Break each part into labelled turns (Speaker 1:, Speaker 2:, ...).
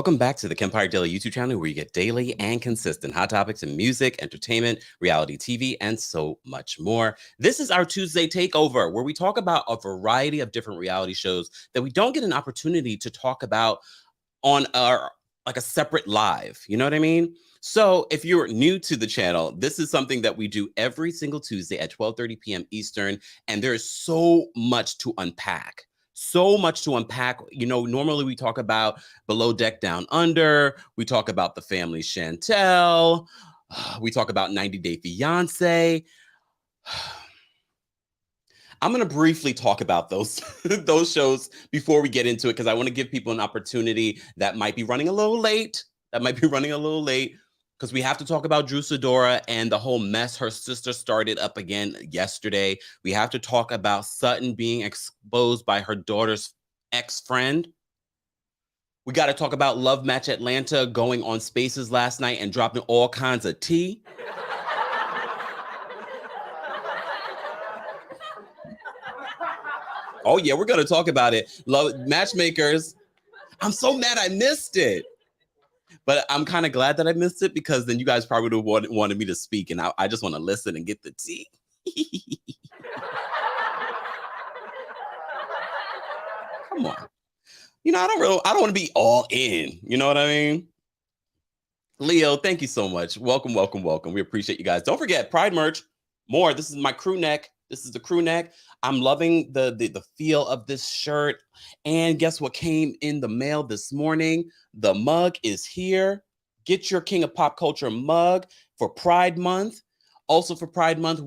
Speaker 1: Welcome back to the Kempire Daily YouTube channel, where you get daily and consistent hot topics in music, entertainment, reality TV, and so much more. This is our Tuesday Takeover, where we talk about a variety of different reality shows that we don't get an opportunity to talk about on our a separate live. You know what I mean? So if you're new to the channel, this is something that we do every single Tuesday at 12:30 p.m. Eastern, and there's so much to unpack. So much to unpack. You know, normally we talk about Below Deck Down Under. We talk about the Family Chantel. We talk about 90 Day Fiancé. I'm going to briefly talk about those shows before we get into it, because I want to give people an opportunity that might be running a little late. Because we have to talk about Sidora and the whole mess her sister started up again yesterday. We have to talk about Sutton being exposed by her daughter's ex-friend. We got to talk about Love Match Atlanta going on Spaces last night and dropping all kinds of tea. Oh, yeah, we're going to talk about it. Love Matchmakers. I'm so mad I missed it. But I'm kind of glad that I missed it, because then you guys probably would have wanted me to speak, and I just want to listen and get the tea. Come on. You know, I don't want to be all in. You know what I mean? Leo, thank you so much. Welcome, welcome, welcome. We appreciate you guys. Don't forget, Pride merch. More. This is my crew neck. This is the crew neck. I'm loving the feel of this shirt. And guess what came in the mail this morning? The mug is here. Get your King of Pop Culture mug for Pride Month. Also for Pride Month, for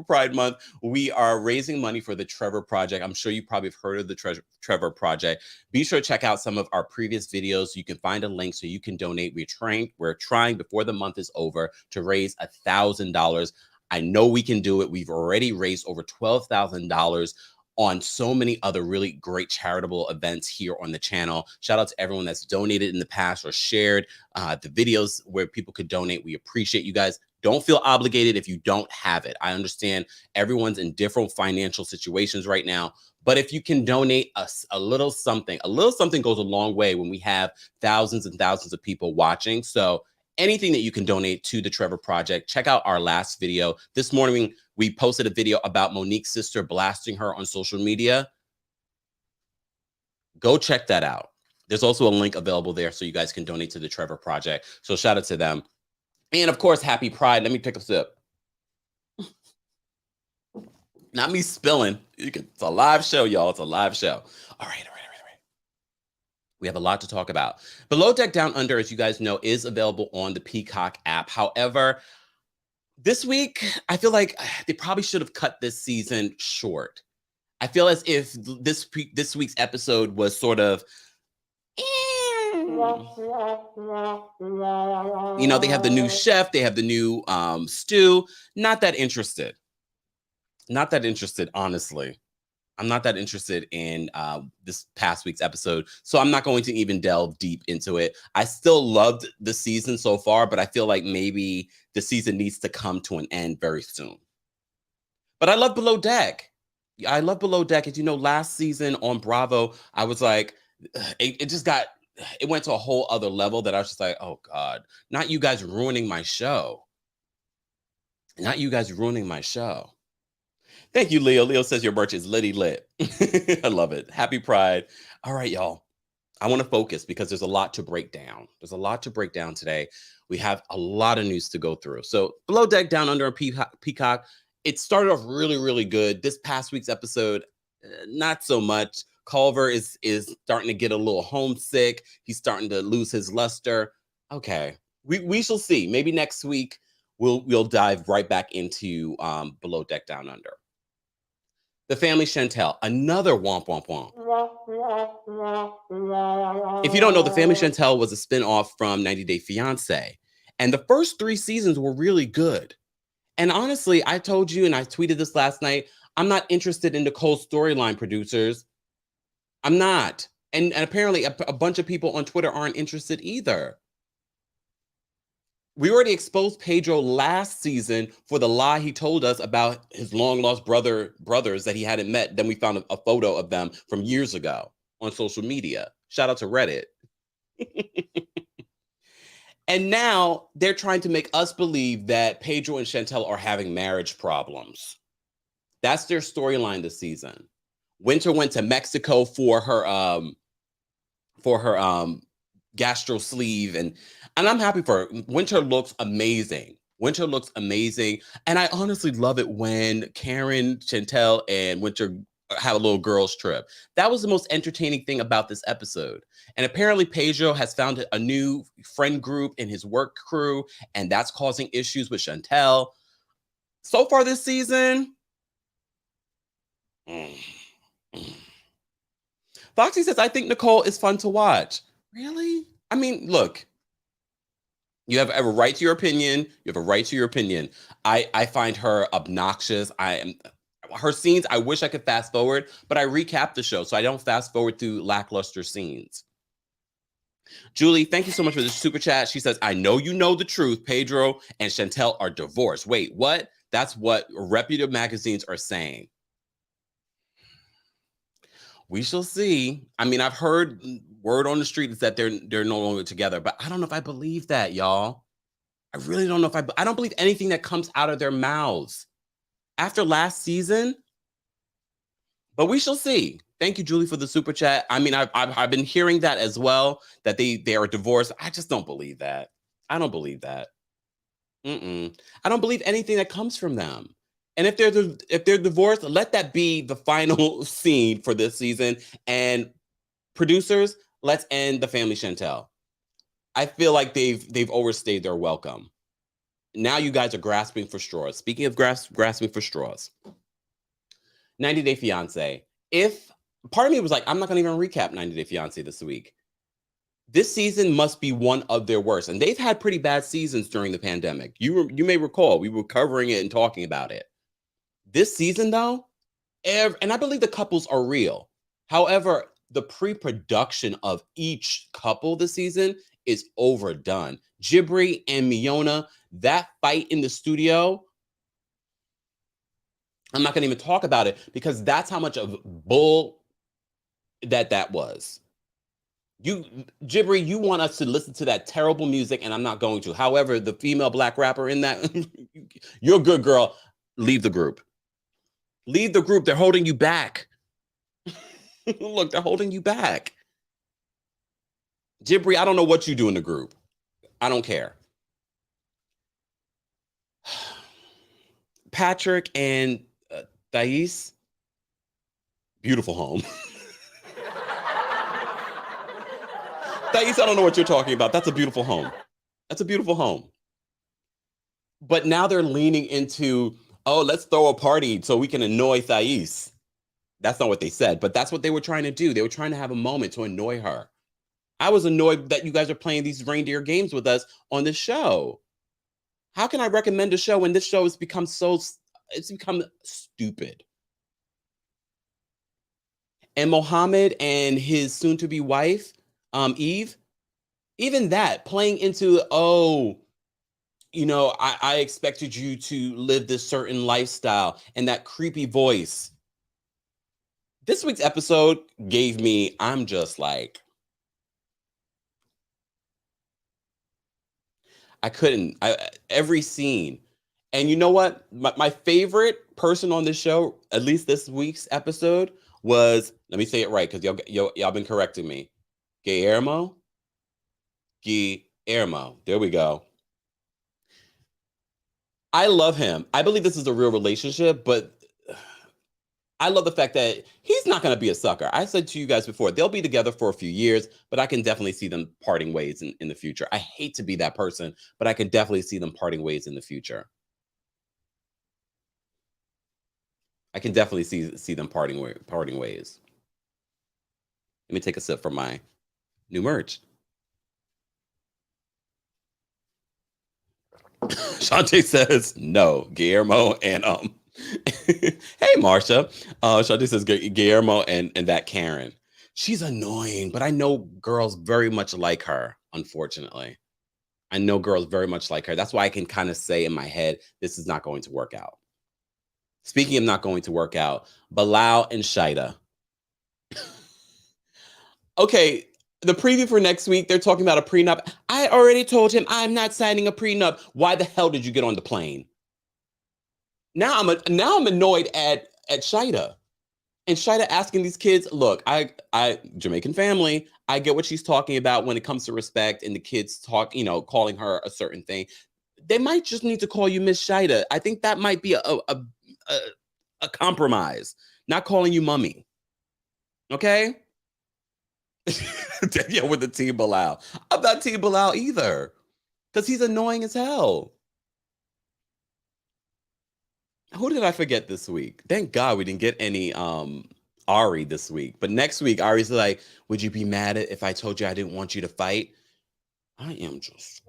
Speaker 1: Pride Month, we are raising money for the Trevor Project. I'm sure you probably have heard of the Trevor Project. Be sure to check out some of our previous videos. You can find a link so you can donate. We're trying before the month is over to raise $1,000. I know we can do it. We've already raised over $12,000 on so many other really great charitable events here on the channel. Shout out to everyone that's donated in the past or shared the videos where people could donate. We appreciate you guys. Don't feel obligated if you don't have it. I understand everyone's in different financial situations right now, but if you can donate a little something goes a long way when we have thousands and thousands of people watching. So anything that you can donate to the Trevor Project. Check out our last video. This morning, we posted a video about Monique's sister blasting her on social media. Go check that out. There's also a link available there so you guys can donate to the Trevor Project. So shout out to them. And of course, happy Pride. Let me take a sip. Not me spilling. It's a live show, y'all. It's a live show. All right. We have a lot to talk about. Below Deck Down Under, as you guys know, is available on the Peacock app. However, this week, I feel like they probably should have cut this season short. I feel as if this week's episode was sort of, you know, they have the new chef, they have the new stew. Not that interested. Not that interested, honestly. I'm not that interested in this past week's episode, so I'm not going to even delve deep into it. I still loved the season so far, but I feel like maybe the season needs to come to an end very soon. But I love Below Deck. I love Below Deck. As you know, last season on Bravo, I was like, it went to a whole other level that I was just like, oh God, not you guys ruining my show. Not you guys ruining my show. Thank you, Leo. Leo says your merch is litty lit. I love it. Happy Pride. All right, y'all. I want to focus because there's a lot to break down. There's a lot to break down today. We have a lot of news to go through. So Below Deck Down Under on Peacock, it started off really, really good. This past week's episode, not so much. Culver is starting to get a little homesick. He's starting to lose his luster. Okay, we shall see. Maybe next week we'll dive right back into Below Deck Down Under. The Family Chantel, another womp womp womp. If you don't know, The Family Chantel was a spinoff from 90 Day Fiancé. And the first 3 seasons were really good. And honestly, I told you, and I tweeted this last night, I'm not interested in Nicole's storyline, producers. I'm not. And apparently a bunch of people on Twitter aren't interested either. We already exposed Pedro last season for the lie he told us about his long-lost brothers that he hadn't met. Then we found a photo of them from years ago on social media. Shout out to Reddit. And now they're trying to make us believe that Pedro and Chantel are having marriage problems. That's their storyline this season. Winter went to Mexico for her gastro sleeve, and I'm happy for her. Winter looks amazing. Winter looks amazing. And I honestly love it when Karen, Chantel, and Winter have a little girls trip. That was the most entertaining thing about this episode. And apparently Pedro has found a new friend group in his work crew, and that's causing issues with Chantel. So far this season, Foxy says, I think Nicole is fun to watch. Really? I mean, look, you have a right to your opinion. You have a right to your opinion. I find her obnoxious. Her scenes, I wish I could fast forward, but I recap the show, so I don't fast forward through lackluster scenes. Julie, thank you so much for the super chat. She says, I know you know the truth. Pedro and Chantel are divorced. Wait, what? That's what reputable magazines are saying. We shall see. I mean, I've heard word on the street is that they're no longer together, but I don't know if I believe that, y'all. I really don't know if I don't believe anything that comes out of their mouths after last season, but we shall see. Thank you, Julie, for the super chat. I mean, I've been hearing that as well, that they are divorced. I just don't believe that. I don't believe that. I don't believe anything that comes from them. And if they're divorced, let that be the final scene for this season. And producers, let's end the Family Chantel. I feel like they've overstayed their welcome. Now you guys are grasping for straws. Speaking of grasping for straws, 90 Day Fiancé. If part of me was like, I'm not going to even recap 90 Day Fiancé this week. This season must be one of their worst. And they've had pretty bad seasons during the pandemic. You may recall, we were covering it and talking about it. This season, though, and I believe the couples are real. However, the pre-production of each couple this season is overdone. Jibri and Miona, that fight in the studio, I'm not going to even talk about it because that's how much of bull that was. Jibri, you want us to listen to that terrible music, and I'm not going to. However, the female black rapper in that, you're a good girl. Leave the group. Leave the group. They're holding you back. Look, they're holding you back. Jibri, I don't know what you do in the group. I don't care. Patrick and Thais, beautiful home. Thais, I don't know what you're talking about. That's a beautiful home. That's a beautiful home. But now they're leaning into, oh, let's throw a party so we can annoy Thais. That's not what they said, but that's what they were trying to do. They were trying to have a moment to annoy her. I was annoyed that you guys are playing these reindeer games with us on this show. How can I recommend a show when this show has become it's become stupid? And Mohammed and his soon-to-be wife, Eve, even that, playing into, oh, you know, I expected you to live this certain lifestyle, and that creepy voice. This week's episode gave me, I'm just like, I couldn't, every scene. And you know what? My favorite person on this show, at least this week's episode, was, let me say it right, because y'all been correcting me. Guillermo. There we go. I love him. I believe this is a real relationship, but I love the fact that he's not going to be a sucker. I said to you guys before, they'll be together for a few years, but I can definitely see them parting ways in the future. I hate to be that person, but I can definitely see them parting ways in the future. I can definitely see them parting ways. Let me take a sip from my new merch. Shantae says no, Guillermo and hey Marsha. Shantae says Guillermo and that Karen. She's annoying, but I know girls very much like her, unfortunately. I know girls very much like her. That's why I can kind of say in my head, this is not going to work out. Speaking of not going to work out, Bilal and Shida. Okay, the preview for next week, they're talking about a prenup. I already told him I'm not signing a prenup. Why the hell did you get on the plane? Now I'm annoyed at Shida. And Shida asking these kids, look, I Jamaican family, I get what she's talking about when it comes to respect and the kids talk, calling her a certain thing. They might just need to call you Miss Shida. I think that might be a compromise. Not calling you mummy. Okay? Yeah, with the T Bilal. I'm not T Bilal either. Because he's annoying as hell. Who did I forget this week? Thank God we didn't get any Ari this week. But next week, Ari's like, would you be mad if I told you I didn't want you to fight? I am just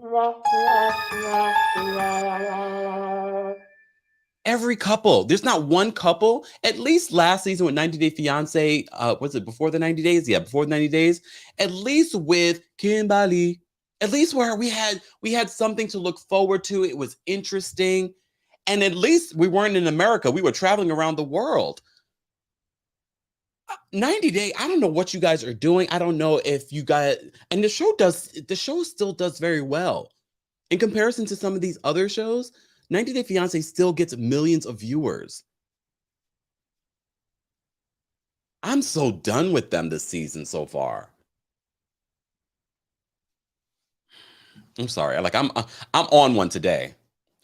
Speaker 1: every couple. There's not one couple. At least last season with 90 Day Fiance, was it before the 90 days? Yeah, before the 90 days. At least with Kimberly, at least where we had something to look forward to. It was interesting. And at least we weren't in America. We were traveling around the world. 90 Day, I don't know what you guys are doing. I don't know if you guys, and the show still does very well. In comparison to some of these other shows, 90 Day Fiance still gets millions of viewers. I'm so done with them this season so far. I'm sorry. I'm on one today.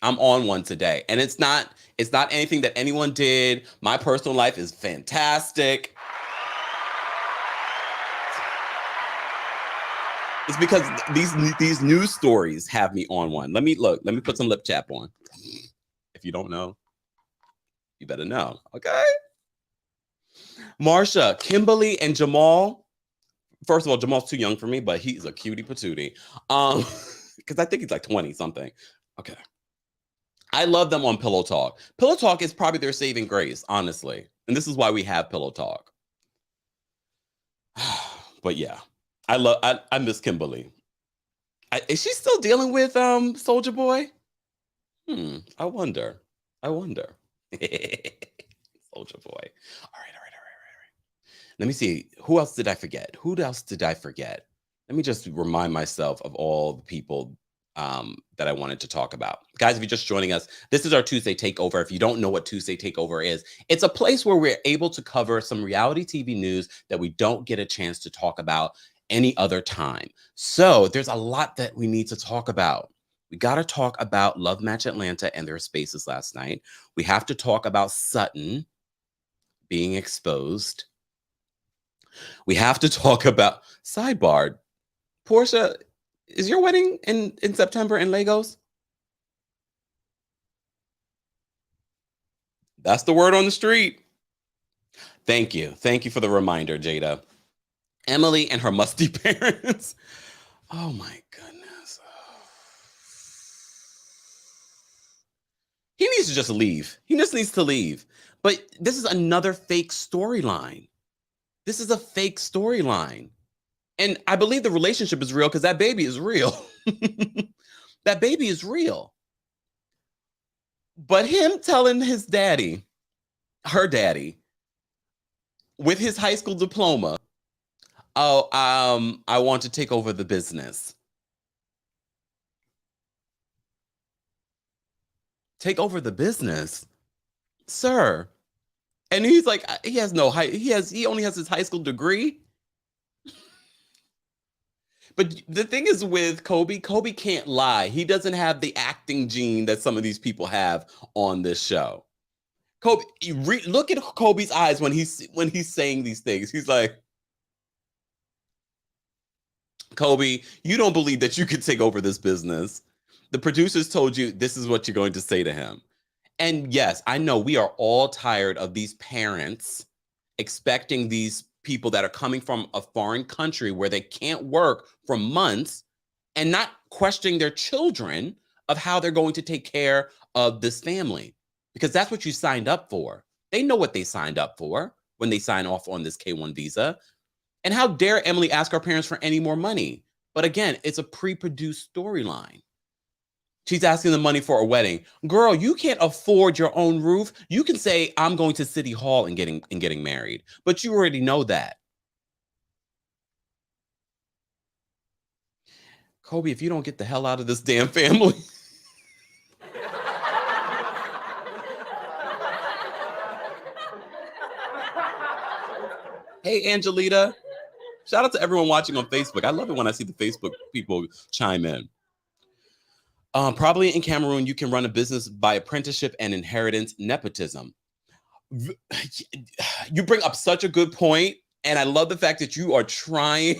Speaker 1: I'm on one today. And it's not anything that anyone did. My personal life is fantastic. It's because these news stories have me on one. Let me put some lip tap on. If you don't know, you better know. Okay. Marsha, Kimberly, and Jamal. First of all, Jamal's too young for me, but he's a cutie patootie. Because I think he's like 20 something. Okay. I love them on Pillow Talk. Pillow Talk is probably their saving grace, honestly. And this is why we have Pillow Talk. But yeah, I miss Kimberly. Is she still dealing with Soldier Boy? I wonder. Soldier Boy. All right. Let me see. Who else did I forget? Let me just remind myself of all the people that I wanted to talk about. Guys, if you're just joining us, this is our Tuesday Takeover. If you don't know what Tuesday Takeover is, it's a place where we're able to cover some reality TV news that we don't get a chance to talk about any other time. So there's a lot that we need to talk about. We got to talk about Love Match Atlanta and their spaces last night. We have to talk about Sutton being exposed. We have to talk about sidebar. Portia, is your wedding in September in Lagos? That's the word on the street. Thank you. Thank you for the reminder, Jada. Emily and her musty parents. Oh my goodness. He needs to just leave. He just needs to leave. But this is another fake storyline. This is a fake storyline. And I believe the relationship is real because that baby is real. That baby is real. But him telling his daddy, her daddy, with his high school diploma, oh, I want to take over the business. Take over the business, sir. And he's like, he has no high, he only has his high school degree. But the thing is with Kobe can't lie. He doesn't have the acting gene that some of these people have on this show. Kobe, look at Kobe's eyes when he's saying these things. He's like, Kobe, you don't believe that you could take over this business. The producers told you this is what you're going to say to him. And yes, I know we are all tired of these parents expecting these people that are coming from a foreign country where they can't work for months and not questioning their children of how they're going to take care of this family, because that's what you signed up for. They know what they signed up for when they sign off on this K-1 visa. And how dare Emily ask our parents for any more money? But again, it's a pre-produced storyline. She's asking the money for a wedding. Girl, you can't afford your own roof. You can say, I'm going to City Hall and getting married. But you already know that. Kobe, if you don't get the hell out of this damn family. Hey, Angelita. Shout out to everyone watching on Facebook. I love it when I see the Facebook people chime in. Probably in Cameroon, you can run a business by apprenticeship and inheritance nepotism. You bring up such a good point, and I love the fact that you are trying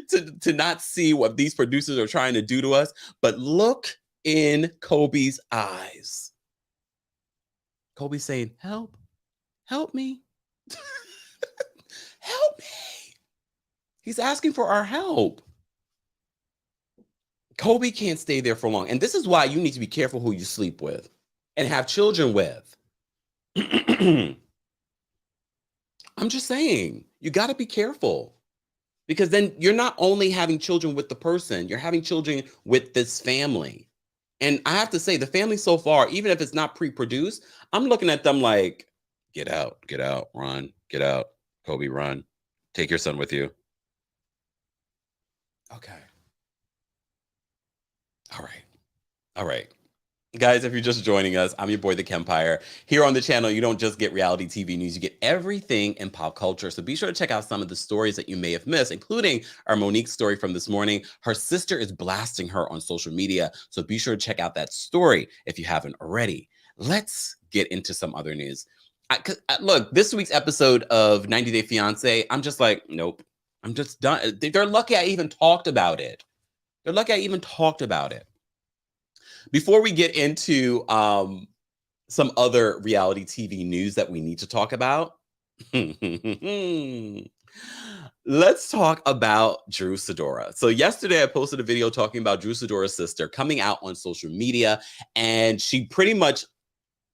Speaker 1: to not see what these producers are trying to do to us. But look in Kobe's eyes. Kobe's saying, help me. Help me. He's asking for our help. Kobe can't stay there for long. And this is why you need to be careful who you sleep with and have children with. I'm just saying, you got to be careful, because then you're not only having children with the person, you're having children with this family. And I have to say, the family so far, even if it's not pre-produced, I'm looking at them like, get out, run, get out. Kobe, run. Take your son with you. Okay. All right. Guys, if you're just joining us, I'm your boy, TheKempire. Here on the channel, you don't just get reality TV news, you get everything in pop culture. So be sure to check out some of the stories that you may have missed, including our Monique story from this morning. Her sister is blasting her on social media. So be sure to check out that story if you haven't already. Let's get into some other news. Look, this week's episode of 90 Day Fiancé, I'm just like, nope. I'm just done. They're lucky I even talked about it. Before we get into some other reality TV news that we need to talk about, let's talk about Drew Sidora. So yesterday I posted a video talking about Drew Sidora's sister coming out on social media, and she pretty much,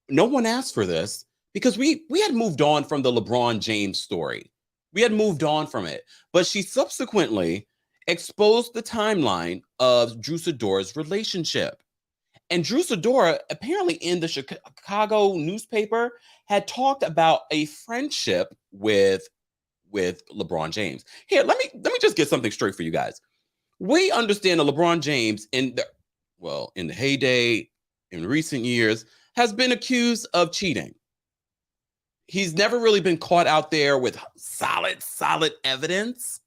Speaker 1: no one asked for this because we had moved on from the LeBron James story. We had moved on from it, but she subsequently exposed the timeline of Drew Sidora's relationship. And Drew Sidora, apparently in the Chicago newspaper, had talked about a friendship with LeBron James. Here, let me just get something straight for you guys. We understand that LeBron James in the heyday, in recent years, has been accused of cheating. He's never really been caught out there with solid evidence,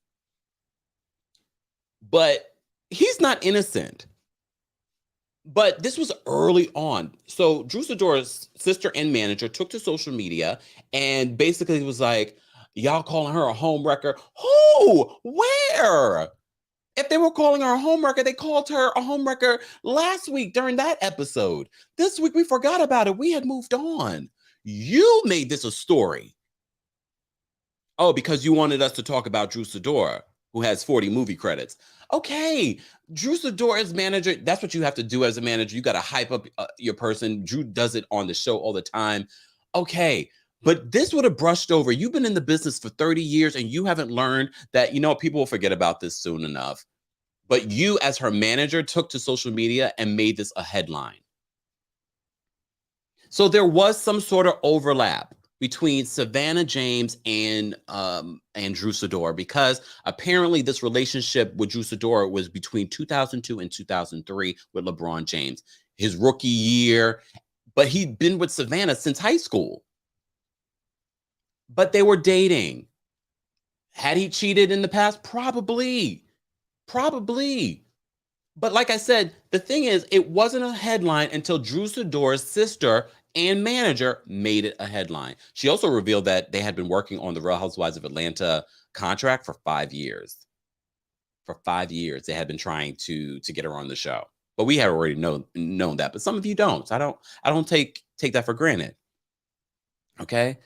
Speaker 1: but he's not innocent. But this was early on. So Drew Sidora's sister and manager took to social media and basically was like, y'all calling her a homewrecker? Who? Where? If they were calling her a homewrecker, they called her a homewrecker last week during that episode. This week, we forgot about it. We had moved on. You made this a story. Oh, because you wanted us to talk about Drew Sidora, who has 40 movie credits. Okay, Drew Sidora's manager, that's what you have to do as a manager. You got to hype up your person. Drew does it on the show all the time. Okay, but this would have brushed over. You've been in the business for 30 years and you haven't learned that, people will forget about this soon enough. But you, as her manager, took to social media and made this a headline. So there was some sort of overlap between Savannah James and Drew Sidora, because apparently this relationship with Drew Sidora was between 2002 and 2003 with LeBron James, his rookie year. But he'd been with Savannah since high school. But they were dating. Had he cheated in the past? Probably. But like I said, the thing is, it wasn't a headline until Drew Sidora's sister and manager made it a headline. She also revealed that they had been working on the Real Housewives of Atlanta contract for 5 years. For 5 years, they had been trying to get her on the show. But we had already known that. But some of you don't. So I don't take that for granted. Okay.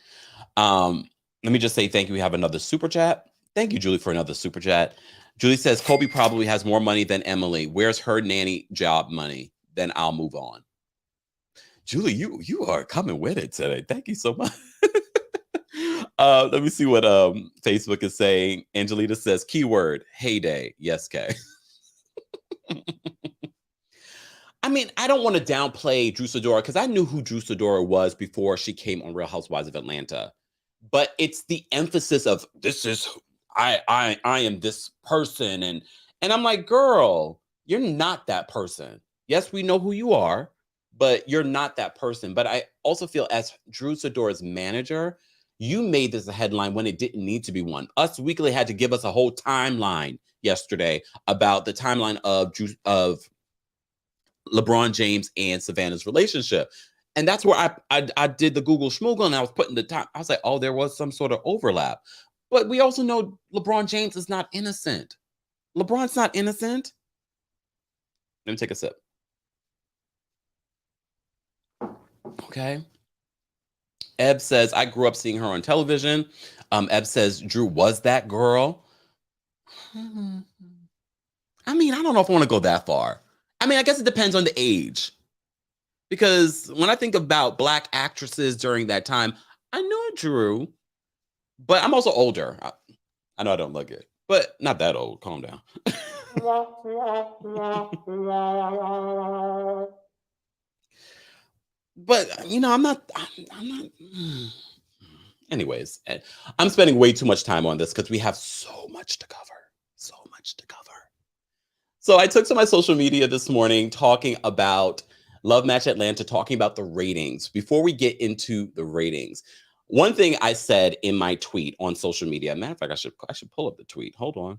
Speaker 1: Let me just say thank you. We have another super chat. Thank you, Julie, for another super chat. Julie says, Kobe probably has more money than Emily. Where's her nanny job money? Then I'll move on. Julie, you are coming with it today. Thank you so much. Let me see what Facebook is saying. Angelita says, keyword, heyday. Yes, Kay. I mean, I don't want to downplay Drew Sidora because I knew who Drew Sidora was before she came on Real Housewives of Atlanta. But it's the emphasis of this is I am this person, and And I'm like, girl, you're not that person. Yes, we know who you are, but you're not that person. But I also feel as Drew Sidora's manager, you made this a headline when it didn't need to be one. Us Weekly had to give us a whole timeline yesterday about the timeline of LeBron James and Savannah's relationship. And that's where I did the Google schmoogle and I was putting the time. I was like, oh, there was some sort of overlap. But we also know LeBron James is not innocent. LeBron's not innocent. Let me take a sip. Okay. Eb says, I grew up seeing her on television. Eb says, Drew was that girl. I mean, I don't know if I want to go that far. I mean, I guess it depends on the age. Because when I think about Black actresses during that time, I knew Drew, but I'm also older. I know I don't look it, but not that old. Calm down. But, you know, I'm not. Anyways, I'm spending way too much time on this because we have so much to cover. So much to cover. So I took to my social media this morning talking about Love Match Atlanta, talking about the ratings. Before we get into the ratings, one thing I said in my tweet on social media, matter of fact, I should pull up the tweet. Hold on.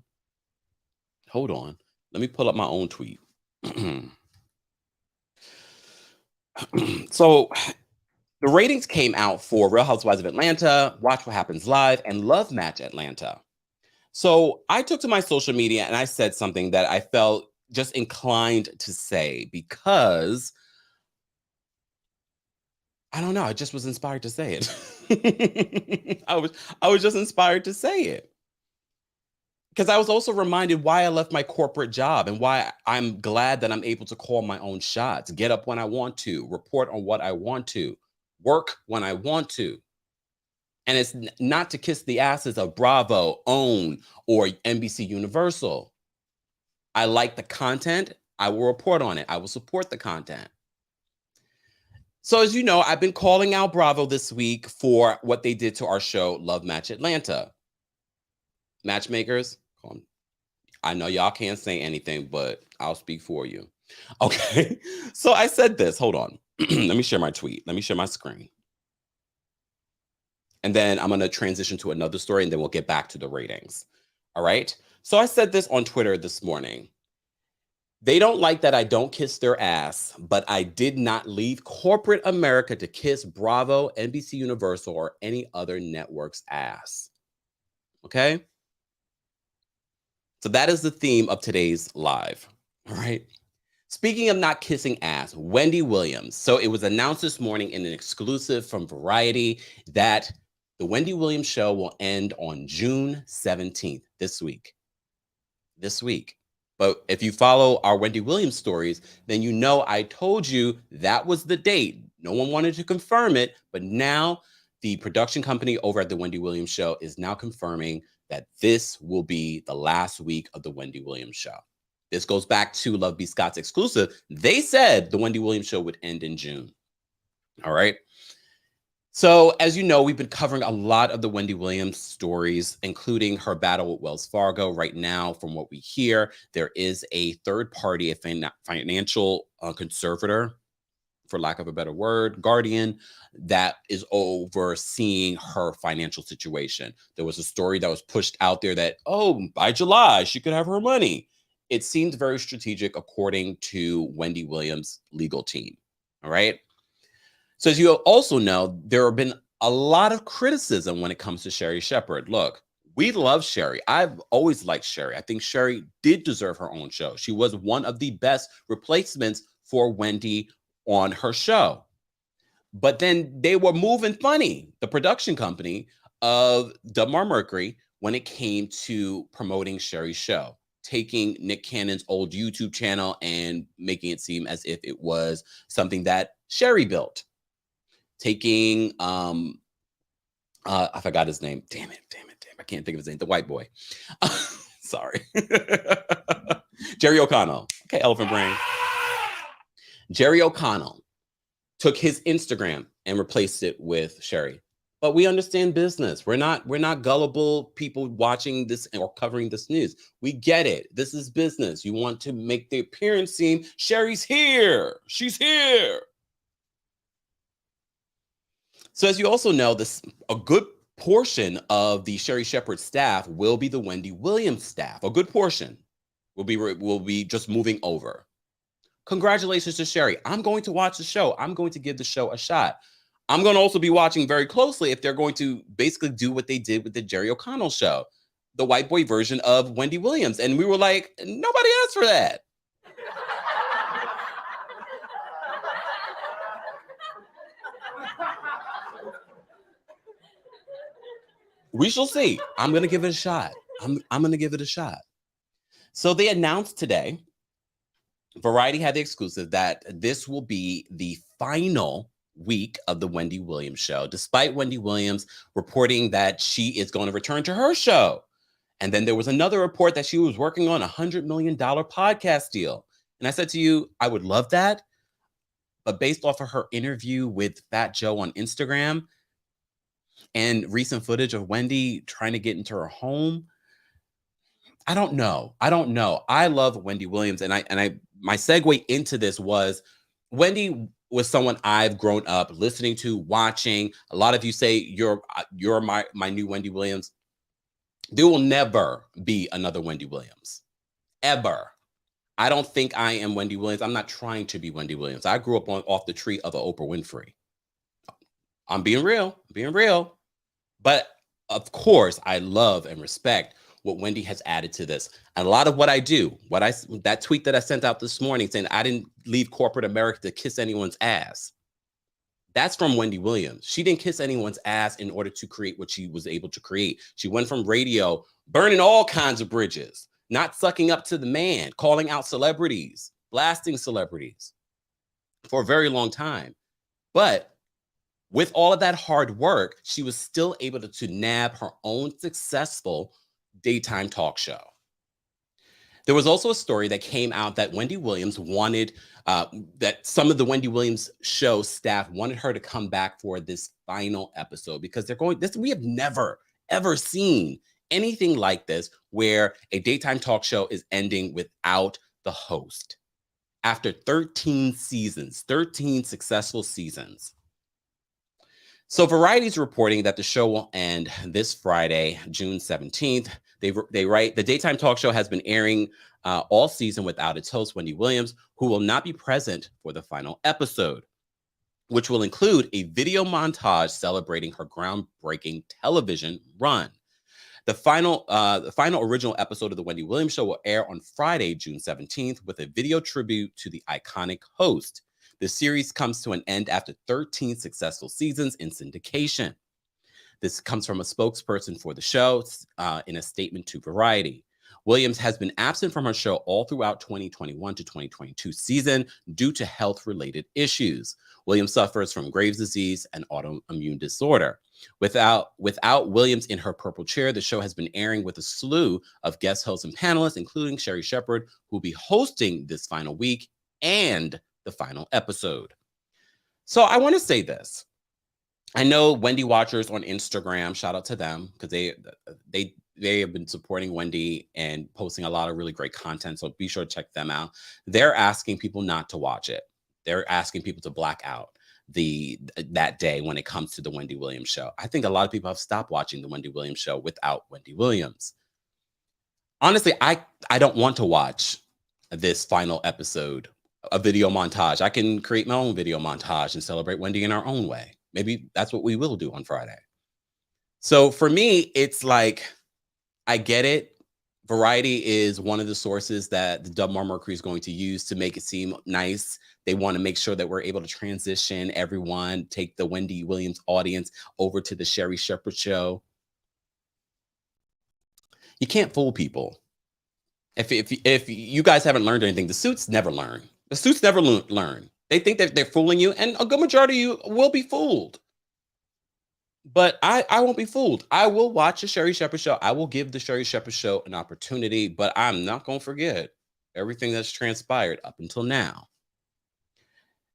Speaker 1: Let me pull up my own tweet. So the ratings came out for Real Housewives of Atlanta, Watch What Happens Live, and Love Match Atlanta. So I took to my social media and I said something that I felt just inclined to say because I don't know, I just was inspired to say it. I was just inspired to say it. Because I was also reminded why I left my corporate job and why I'm glad that I'm able to call my own shots, get up when I want to, report on what I want to, work when I want to. And it's not to kiss the asses of Bravo, OWN, or NBC Universal. I like the content. I will report on it. I will support the content. So as you know, I've been calling out Bravo this week for what they did to our show, Love Match Atlanta. Matchmakers, I know y'all can't say anything, but I'll speak for you. Okay. So I said this. Hold on. Let me share my tweet. Let me share my screen. And then I'm going to transition to another story and then we'll get back to the ratings. All right. So I said this on Twitter this morning. They don't like that I don't kiss their ass, but I did not leave corporate America to kiss Bravo, NBC Universal, or any other network's ass. Okay. So that is the theme of today's live. All right. Speaking of not kissing ass, Wendy Williams. So it was announced this morning in an exclusive from Variety that the Wendy Williams show will end on June 17th, this week. But if you follow our Wendy Williams stories, then you know I told you that was the date. No one wanted to confirm it, but now the production company over at the Wendy Williams show is now confirming that this will be the last week of the Wendy Williams show. This goes back to Love B. Scott's exclusive. They said the Wendy Williams show would end in June. All right. So as you know, we've been covering a lot of the Wendy Williams stories, including her battle with Wells Fargo. Right now, from what we hear, there is a third party, a financial conservator, for lack of a better word, guardian, that is overseeing her financial situation. There was a story that was pushed out there that, oh, by July, she could have her money. It seemed very strategic, according to Wendy Williams' legal team. All right. So as you also know, there have been a lot of criticism when it comes to Sherri Shepherd. Look, we love Sherri. I've always liked Sherri. I think Sherri did deserve her own show. She was one of the best replacements for Wendy on her show. But then they were moving funny, the production company of Dubmar Mercury, when it came to promoting Sherri's show, taking Nick Cannon's old YouTube channel and making it seem as if it was something that Sherri built. Taking, I forgot his name. Damn it. I can't think of his name. The white boy. Sorry. Jerry O'Connell. Okay, elephant brain. Jerry O'Connell took his Instagram and replaced it with Sherri. But we understand business. We're not gullible people watching this or covering this news. We get it. This is business. You want to make the appearance seem Sherry's here. She's here. So as you also know, this a good portion of the Sherry Shepherd staff will be the Wendy Williams staff. A good portion will be just moving over. Congratulations to Sherry. I'm going to watch the show. I'm going to give the show a shot. I'm going to also be watching very closely if they're going to basically do what they did with the Jerry O'Connell show, the white boy version of Wendy Williams. And we were like, nobody asked for that. We shall see. I'm going to give it a shot. I'm going to give it a shot. So they announced today, Variety had the exclusive, that this will be the final week of the Wendy Williams show, despite Wendy Williams reporting that she is going to return to her show. And then there was another report that she was working on a $100 million podcast deal. And I said to you, I would love that. But based off of her interview with Fat Joe on Instagram and recent footage of Wendy trying to get into her home, I don't know. I love Wendy Williams. And my segue into this was Wendy was someone I've grown up listening to, watching. A lot of you say you're my new Wendy Williams. There will never be another Wendy Williams, ever. I don't think I am Wendy Williams. I'm not trying to be Wendy Williams. I grew up off the tree of an Oprah Winfrey. I'm being real. But of course, I love and respect what Wendy has added to this. And a lot of what I do, that tweet that I sent out this morning saying I didn't leave corporate America to kiss anyone's ass. That's from Wendy Williams. She didn't kiss anyone's ass in order to create what she was able to create. She went from radio, burning all kinds of bridges, not sucking up to the man, calling out celebrities, blasting celebrities for a very long time. But with all of that hard work, she was still able to nab her own successful daytime talk show. There was also a story that came out that Wendy Williams wanted, that some of the Wendy Williams show staff wanted her to come back for this final episode because we have never, ever seen anything like this where a daytime talk show is ending without the host. After 13 seasons, 13 successful seasons. So Variety is reporting that the show will end this Friday, June 17th. They write, the daytime talk show has been airing all season without its host, Wendy Williams, who will not be present for the final episode, which will include a video montage celebrating her groundbreaking television run. The final original episode of the Wendy Williams show will air on Friday, June 17th, with a video tribute to the iconic host. The series comes to an end after 13 successful seasons in syndication. This comes from a spokesperson for the show in a statement to Variety. Williams has been absent from her show all throughout 2021 to 2022 season due to health-related issues. Williams suffers from Graves' disease and autoimmune disorder. Without Williams in her purple chair, the show has been airing with a slew of guest hosts and panelists, including Sherry Shepherd, who will be hosting this final week and the final episode. So I want to say this. I know Wendy watchers on Instagram, shout out to them, because they have been supporting Wendy and posting a lot of really great content. So be sure to check them out. They're asking people not to watch it. They're asking people to black out that day when it comes to the Wendy Williams show. I think a lot of people have stopped watching the Wendy Williams show without Wendy Williams. Honestly, I don't want to watch this final episode, a video montage. I can create my own video montage and celebrate Wendy in our own way. Maybe that's what we will do on Friday. So for me, it's like, I get it. Variety is one of the sources that the Dubmar Mercury is going to use to make it seem nice. They want to make sure that we're able to transition everyone, take the Wendy Williams audience over to the Sherry Shepherd show. You can't fool people. If you guys haven't learned anything, the suits never learn. The suits never learn. They think that they're fooling you, and a good majority of you will be fooled. But I won't be fooled. I will watch the Sherry Shepherd show. I will give the Sherry Shepherd show an opportunity, but I'm not going to forget everything that's transpired up until now.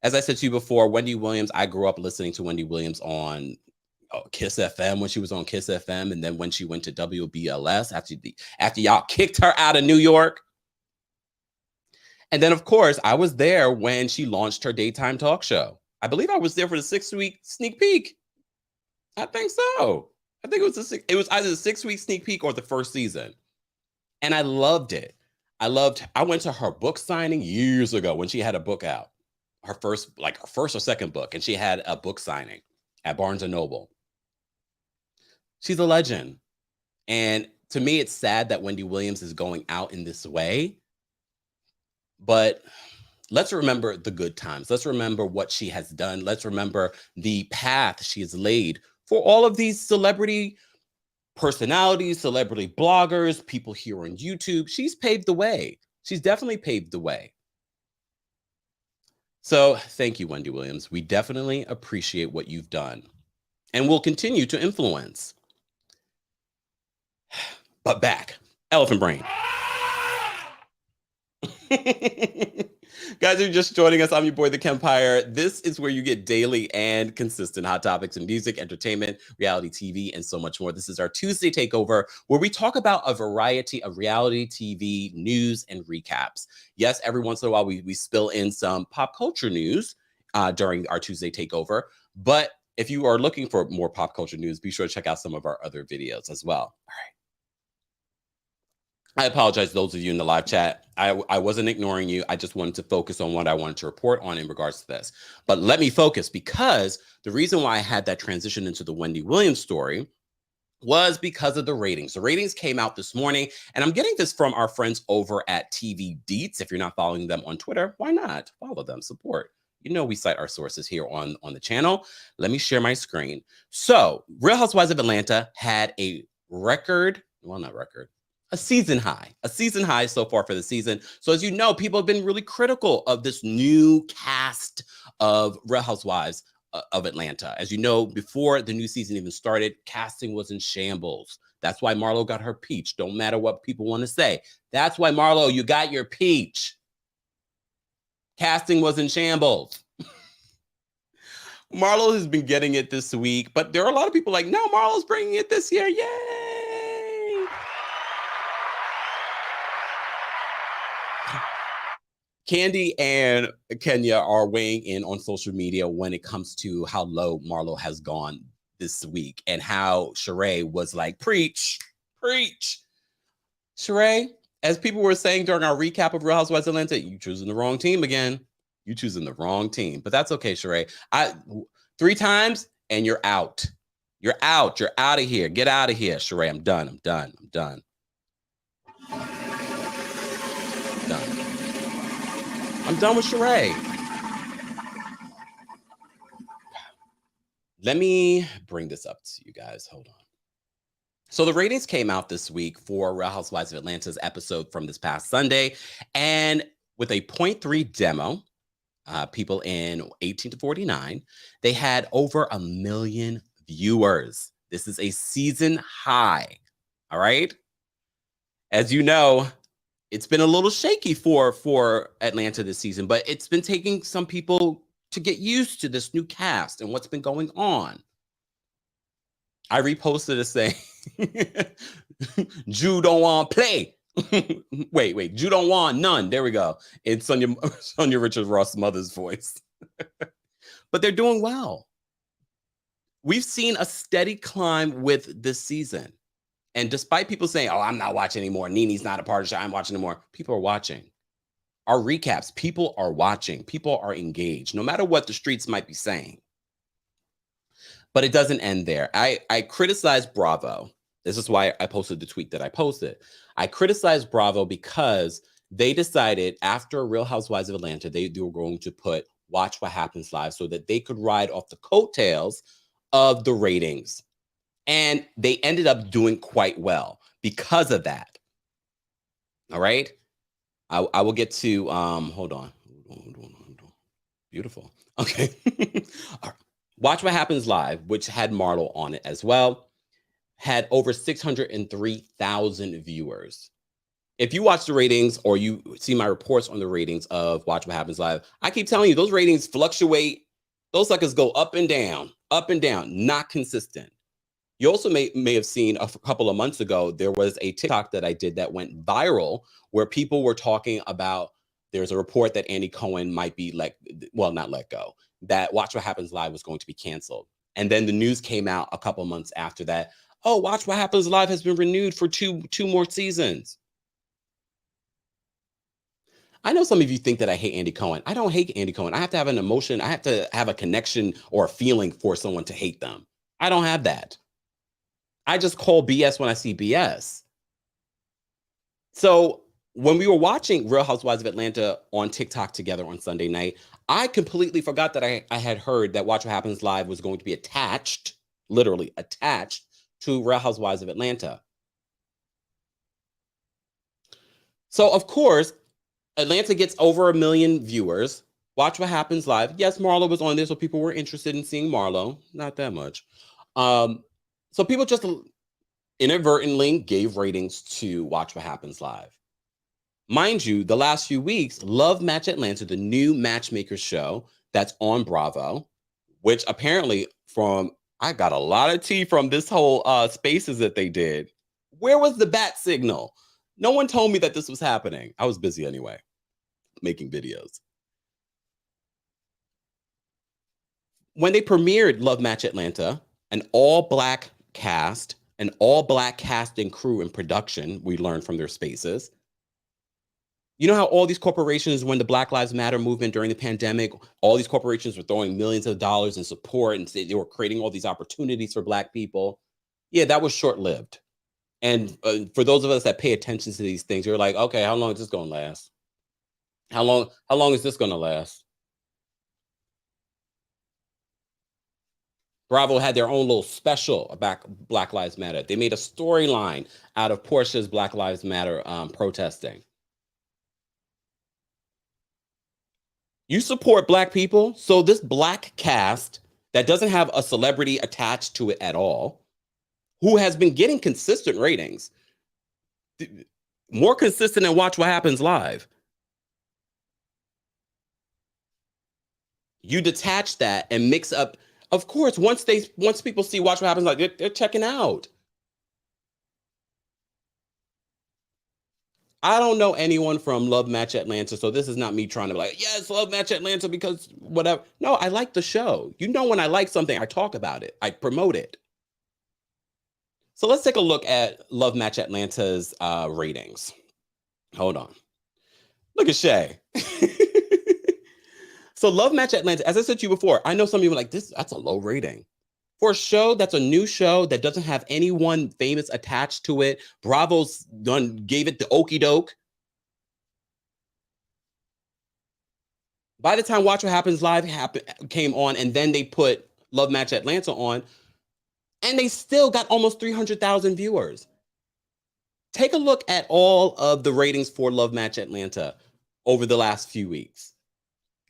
Speaker 1: As I said to you before, Wendy Williams, I grew up listening to Wendy Williams on Kiss FM, when she was on Kiss FM, and then when she went to WBLS after y'all kicked her out of New York. And then, of course, I was there when she launched her daytime talk show. I believe I was there for the 6-week sneak peek. I think so. I think it was either the 6-week sneak peek or the first season. And I loved it. I went to her book signing years ago when she had a book out. Her first or second book, and she had a book signing at Barnes & Noble. She's a legend. And to me, it's sad that Wendy Williams is going out in this way. But let's remember the good times. Let's remember what she has done. Let's remember the path she has laid for all of these celebrity personalities, celebrity bloggers, people here on YouTube. She's paved the way. She's definitely paved the way. So thank you, Wendy Williams. We definitely appreciate what you've done and will continue to influence. But back, elephant brain. Guys, if you're just joining us, I'm your boy, TheKempire. This is where you get daily and consistent hot topics in music, entertainment, reality TV, and so much more. This is our Tuesday Takeover, where we talk about a variety of reality TV news and recaps. Yes, every once in a while, we spill in some pop culture news during our Tuesday Takeover. But if you are looking for more pop culture news, be sure to check out some of our other videos as well. All right. I apologize to those of you in the live chat. I wasn't ignoring you. I just wanted to focus on what I wanted to report on in regards to this. But let me focus, because the reason why I had that transition into the Wendy Williams story was because of the ratings. The ratings came out this morning, and I'm getting this from our friends over at TV Deets. If you're not following them on Twitter, why not? Follow them, support. You know we cite our sources here on the channel. Let me share my screen. So Real Housewives of Atlanta had a season high so far for the season. So as you know, people have been really critical of this new cast of Real Housewives of Atlanta. As you know, before the new season even started, casting was in shambles. That's why Marlo got her peach. Don't matter what people want to say. That's why, Marlo, you got your peach. Casting was in shambles. Marlo has been getting it this week, but there are a lot of people like, no, Marlo's bringing it this year. Yay! Candy and Kenya are weighing in on social media when it comes to how low Marlo has gone this week and how Sheree was like, preach. Sheree, as people were saying during our recap of Real Housewives of Atlanta, you choosing the wrong team again. You choosing the wrong team, but that's okay, Sheree. 3 times and you're out. You're out. You're out of here. Get out of here, Sheree. I'm done. I'm done with Sheree. Let me bring this up to you guys. Hold on. So the ratings came out this week for Real Housewives of Atlanta's episode from this past Sunday. And with a 0.3 demo, people in 18 to 49, they had over 1 million viewers. This is a season high. All right. As you know, it's been a little shaky for Atlanta this season, but it's been taking some people to get used to this new cast and what's been going on. I reposted a saying, Jew don't want play. wait, Jew don't want none. There we go. In Sonia Richard Ross' mother's voice. But they're doing well. We've seen a steady climb with this season. And despite people saying, oh, I'm not watching anymore, Nene's not a part of the show, I'm watching anymore, people are watching. Our recaps, people are watching. People are engaged, no matter what the streets might be saying. But it doesn't end there. I criticized Bravo. This is why I posted the tweet that I posted. I criticized Bravo because they decided after Real Housewives of Atlanta, they were going to put Watch What Happens Live so that they could ride off the coattails of the ratings. And they ended up doing quite well because of that. All right. I will get to, hold on. Beautiful. Okay. All right. Watch What Happens Live, which had Marlo on it as well, had over 603,000 viewers. If you watch the ratings or you see my reports on the ratings of Watch What Happens Live, I keep telling you, those ratings fluctuate Those suckers go up and down, not consistent. You also may have seen a couple of months ago, there was a TikTok that I did that went viral where people were talking about there's a report that Andy Cohen might be not let go, that Watch What Happens Live was going to be canceled. And then the news came out a couple months after that. Oh, Watch What Happens Live has been renewed for two more seasons. I know some of you think that I hate Andy Cohen. I don't hate Andy Cohen. I have to have an emotion. I have to have a connection or a feeling for someone to hate them. I don't have that. I just call BS when I see BS. So when we were watching Real Housewives of Atlanta on TikTok together on Sunday night, I completely forgot that I had heard that Watch What Happens Live was going to be attached, literally attached, to Real Housewives of Atlanta. So, of course, Atlanta gets over 1 million viewers. Watch What Happens Live. Yes, Marlo was on there, so people were interested in seeing Marlo. Not that much. So people just inadvertently gave ratings to Watch What Happens Live. Mind you, the last few weeks, Love Match Atlanta, the new matchmaker show that's on Bravo, which apparently I got a lot of tea from this whole spaces that they did. Where was the bat signal? No one told me that this was happening. I was busy anyway, making videos. When they premiered Love Match Atlanta, an all-black cast, an all-black cast and crew and production, we learned from their spaces. You know how all these corporations, when the Black Lives Matter movement during the pandemic, all these corporations were throwing millions of dollars in support and they were creating all these opportunities for Black people? Yeah, that was short-lived. And for those of us that pay attention to these things, you're like, okay, how long is this going to last? How long is this going to last? Bravo had their own little special about Black Lives Matter. They made a storyline out of Portia's Black Lives Matter protesting. You support Black people, so this Black cast that doesn't have a celebrity attached to it at all, who has been getting consistent ratings, more consistent than Watch What Happens Live. You detach that and mix up. Of course, once people see Watch What Happens Live, they're checking out. I don't know anyone from Love Match Atlanta, so this is not me trying to be like, yes, Love Match Atlanta because whatever. No, I like the show. You know, when I like something, I talk about it. I promote it. So let's take a look at Love Match Atlanta's ratings. Hold on. Look at Shay. So Love Match Atlanta, as I said to you before, I know some of you are like, that's a low rating. For a show that's a new show that doesn't have anyone famous attached to it, Bravo's gave it the okie doke. By the time Watch What Happens Live came on, and then they put Love Match Atlanta on, and they still got almost 300,000 viewers. Take a look at all of the ratings for Love Match Atlanta over the last few weeks.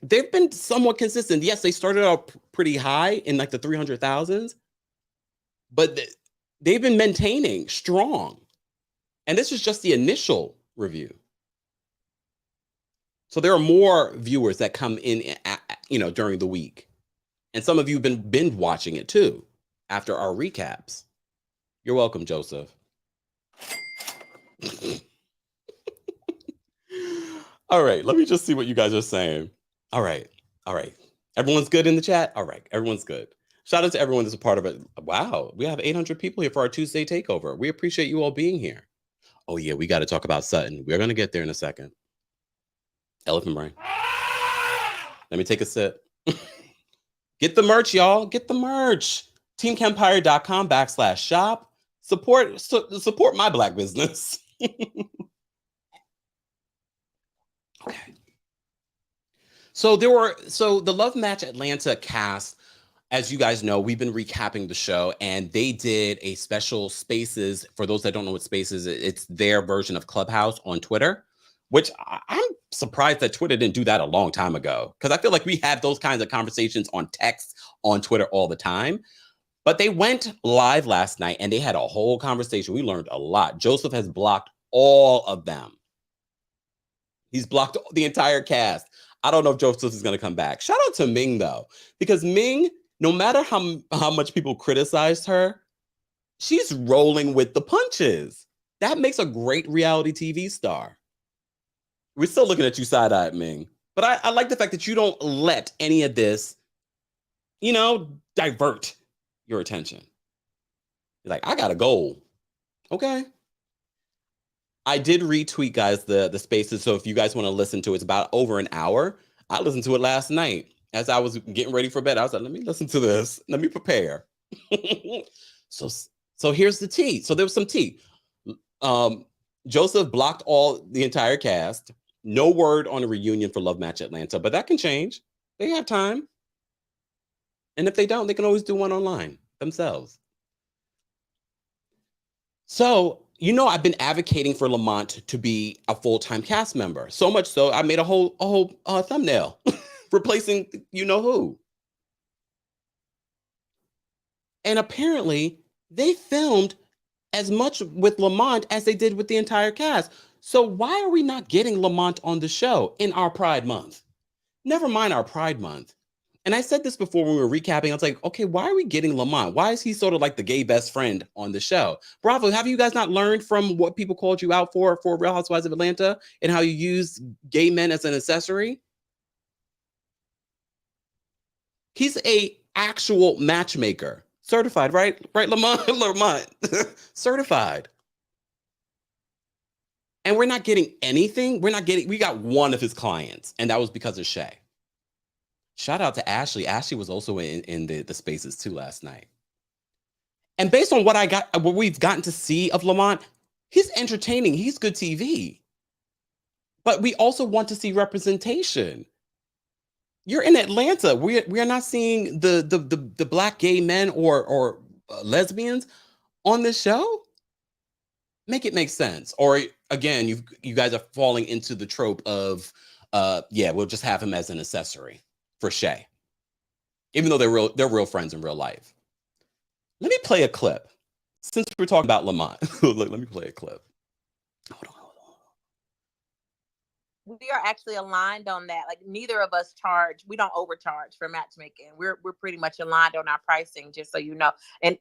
Speaker 1: They've been somewhat consistent. Yes, they started out pretty high in like the 300,000s, but they've been maintaining strong. And this is just the initial review. So there are more viewers that come in, during the week. And some of you have been binge watching it too after our recaps. You're welcome, Joseph. All right, let me just see what you guys are saying. All right. Everyone's good in the chat? All right, everyone's good. Shout out to everyone that's a part of it. Wow, we have 800 people here for our Tuesday Takeover. We appreciate you all being here. Oh yeah, we got to talk about Sutton. We're going to get there in a second. Elephant brain. Let me take a sip. Get the merch, y'all. Get the merch. TeamKempire.com/shop. Support my Black business. Okay. So the Love Match Atlanta cast, as you guys know, we've been recapping the show, and they did a special Spaces. For those that don't know what Spaces is, it's their version of Clubhouse on Twitter, which I'm surprised that Twitter didn't do that a long time ago, because I feel like we have those kinds of conversations on text on Twitter all the time. But they went live last night, and they had a whole conversation. We learned a lot. Joseph has blocked all of them. He's blocked the entire cast. I don't know if Joseph is going to come back. Shout out to Ming, though, because Ming, no matter how much people criticized her, she's rolling with the punches. That makes a great reality TV star. We're still looking at you side-eyed, Ming. But I like the fact that you don't let any of this, divert your attention. You're like, I got a goal. Okay. I did retweet, guys, the spaces. So if you guys want to listen to it, it's about over an hour. I listened to it last night as I was getting ready for bed. I was like, let me listen to this. Let me prepare. So here's the tea. So there was some tea. Joseph blocked the entire cast. No word on a reunion for Love Match Atlanta, but that can change. They have time. And if they don't, they can always do one online themselves. So, I've been advocating for Lamont to be a full-time cast member. So much so, I made a whole thumbnail replacing who. And apparently, they filmed as much with Lamont as they did with the entire cast. So why are we not getting Lamont on the show in our Pride Month? Never mind our Pride Month. And I said this before when we were recapping. I was like, okay, why are we getting Lamont? Why is he sort of like the gay best friend on the show? Bravo, have you guys not learned from what people called you out for Real Housewives of Atlanta and how you use gay men as an accessory? He's a actual matchmaker. Certified, right? Right, Lamont. Certified. And we're not getting anything. We got one of his clients, and that was because of Shay. Shout out to Ashley. Ashley was also in the spaces too last night. And based on what we've gotten to see of Lamont, he's entertaining. He's good TV. But we also want to see representation. You're in Atlanta. We are not seeing the Black gay men or lesbians on this show. Make it make sense. Or again, you guys are falling into the trope of we'll just have him as an accessory for Shay, even though they're real friends in real life. Let me play a clip since we're talking about Lamont. Let me play a clip. Hold on.
Speaker 2: We are actually aligned on that. Like, neither of us charge. We don't overcharge for matchmaking. We're pretty much aligned on our pricing, just so you know. And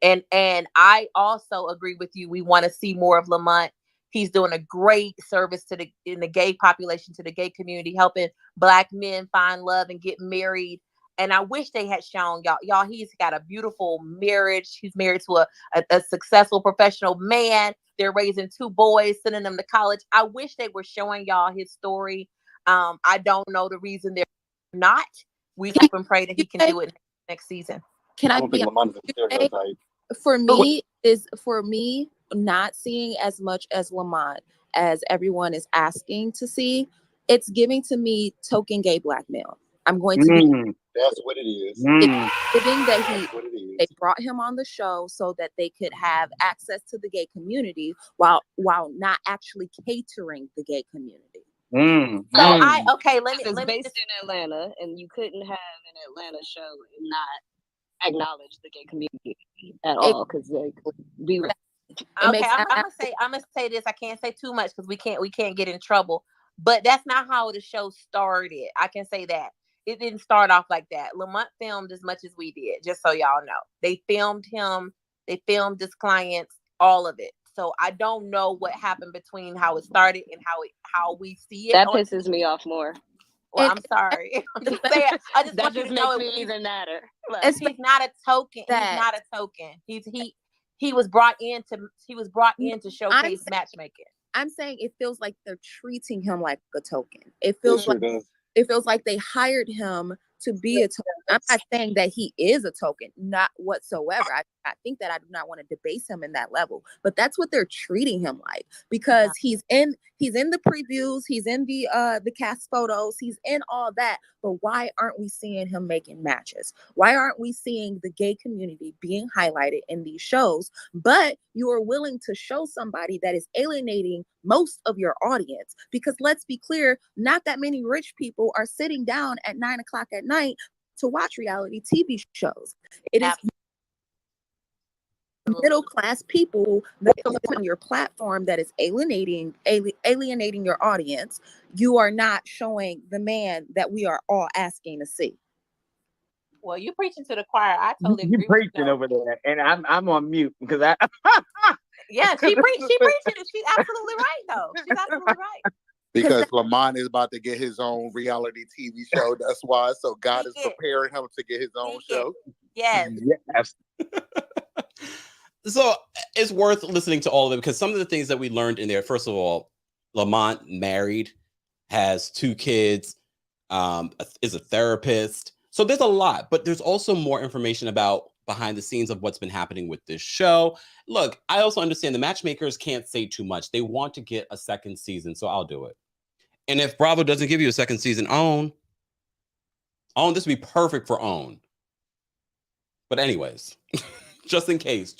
Speaker 2: I also agree with you. We want to see more of Lamont. He's doing a great service in the gay population, to the gay community, helping Black men find love and get married. And I wish they had shown y'all. He's got a beautiful marriage. He's married to a successful professional man. They're raising 2 boys, sending them to college. I wish they were showing y'all his story. I don't know the reason they're not. We hope and pray that he can do it next season.
Speaker 3: Can I be for me, not seeing as much as Lamont as everyone is asking to see, it's giving to me token gay Black male. I'm going to be.
Speaker 4: That's what it is.
Speaker 3: It's giving that they brought him on the show so that they could have access to the gay community while not actually catering the gay community.
Speaker 2: So let me
Speaker 5: based in Atlanta, and you couldn't have an Atlanta show and not acknowledge the gay community at all, because we.
Speaker 2: Okay, I'm gonna say this. I can't say too much because we can't get in trouble. But that's not how the show started. I can say that. It didn't start off like that. Lamont filmed as much as we did, just so y'all know. They filmed him, they filmed his clients, all of it. So I don't know what happened between how it started and how we see it.
Speaker 5: That pisses me off more.
Speaker 2: Well, I'm sorry. I'm just saying. I just want you to know
Speaker 5: it even matter.
Speaker 2: He's not a token. He's not a token. He was brought in to showcase matchmaking.
Speaker 3: I'm saying it feels like they're treating him like a token. It feels like they hired him to be a token. I'm not saying that he is a token, not whatsoever. I think that I do not want to debase him in that level, but that's what they're treating him like, because he's in the previews, he's in the cast photos, he's in all that. But why aren't we seeing him making matches? Why aren't we seeing the gay community being highlighted in these shows? But you are willing to show somebody that is alienating most of your audience, because let's be clear, not that many rich people are sitting down at 9 o'clock at night to watch reality TV shows. It is middle class people that come on your platform that is alienating your audience. You are not showing the man that we are all asking to see.
Speaker 2: Well, you preaching to the choir. I totally
Speaker 4: You
Speaker 2: agree
Speaker 4: preaching
Speaker 2: with you.
Speaker 4: over there, and I'm on mute because I.
Speaker 2: Yeah, she preaching. She's absolutely right, though. She's absolutely right.
Speaker 6: Because Lamont is about to get his own reality TV show. That's why. So God is preparing him to get his own show.
Speaker 2: Yes.
Speaker 4: Yes.
Speaker 1: So it's worth listening to all of it because some of the things that we learned in there, first of all, Lamont married, has 2 kids, is a therapist. So there's a lot, but there's also more information about behind the scenes of what's been happening with this show. Look, I also understand the matchmakers can't say too much. They want to get a second season, so I'll do it. And if Bravo doesn't give you a second season, OWN, this would be perfect for OWN. But anyways, just in case.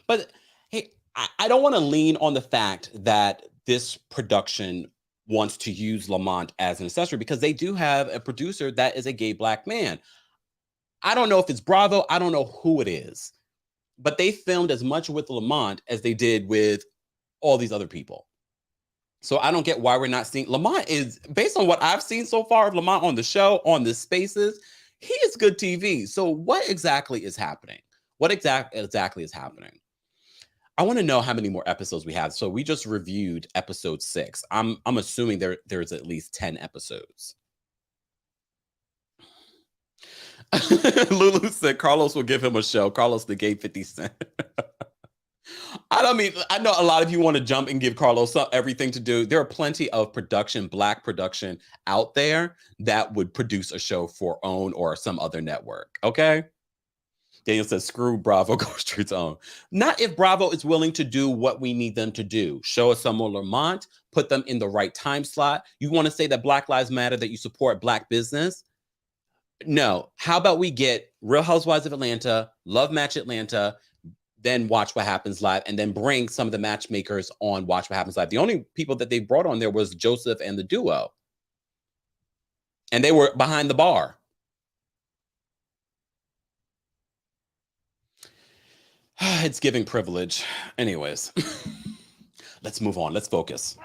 Speaker 1: But hey, I don't want to lean on the fact that this production wants to use Lamont as an accessory because they do have a producer that is a gay Black man. I don't know if it's Bravo. I don't know who it is, but they filmed as much with Lamont as they did with all these other people. So I don't get why we're not seeing Lamont is, based on what I've seen so far of Lamont on the show, on the Spaces, he is good TV. So what exactly is happening? What exactly is happening? I want to know how many more episodes we have. So we just reviewed episode 6. I'm assuming there's at least 10 episodes. Lulu said Carlos will give him a show. Carlos the gay 50 Cent. I know a lot of you want to jump and give Carlos everything to do. There are plenty of Black production out there that would produce a show for OWN or some other network. Okay. Daniel says, screw Bravo, go straight to OWN. Not if Bravo is willing to do what we need them to do. Show us some more Lamont, put them in the right time slot. You want to say that Black Lives Matter, that you support Black business? No. How about we get Real Housewives of Atlanta, Love Match Atlanta, then Watch What Happens Live, and then bring some of the matchmakers on Watch What Happens Live. The only people that they brought on there was Joseph and the duo. And they were behind the bar. It's giving privilege. Anyways, let's move on. Let's focus.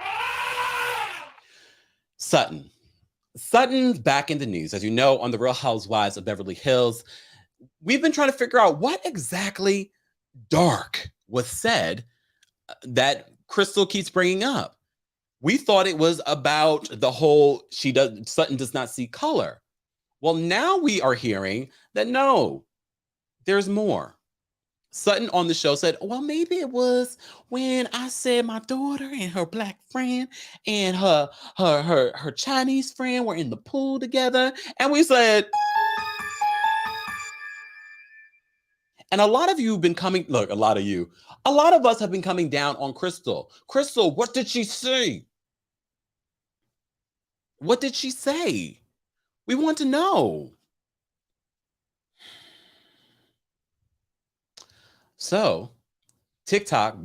Speaker 1: Sutton's back in the news. As you know, on the Real Housewives of Beverly Hills, we've been trying to figure out what exactly dark was said that Crystal keeps bringing up. We thought it was about the whole Sutton does not see color. Well, now we are hearing that no, there's more. Sutton on the show said, well, maybe it was when I said my daughter and her Black friend and her Chinese friend were in the pool together. And we said, and a lot of you have been coming, look, a lot of us have been coming down on Crystal. Crystal, what did she say? What did she say? We want to know. So, TikTok,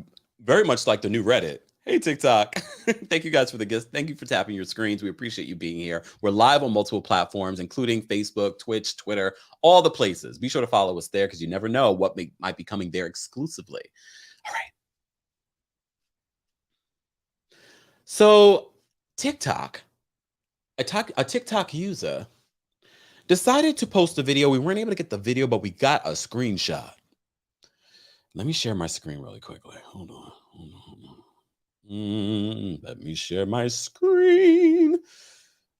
Speaker 1: very much like the new Reddit. Hey, TikTok. Thank you guys for the gifts. Thank you for tapping your screens. We appreciate you being here. We're live on multiple platforms, including Facebook, Twitch, Twitter, all the places. Be sure to follow us there because you never know what might be coming there exclusively. All right. So, TikTok, a TikTok user decided to post a video. We weren't able to get the video, but we got a screenshot. Let me share my screen really quickly. Hold on. Let me share my screen.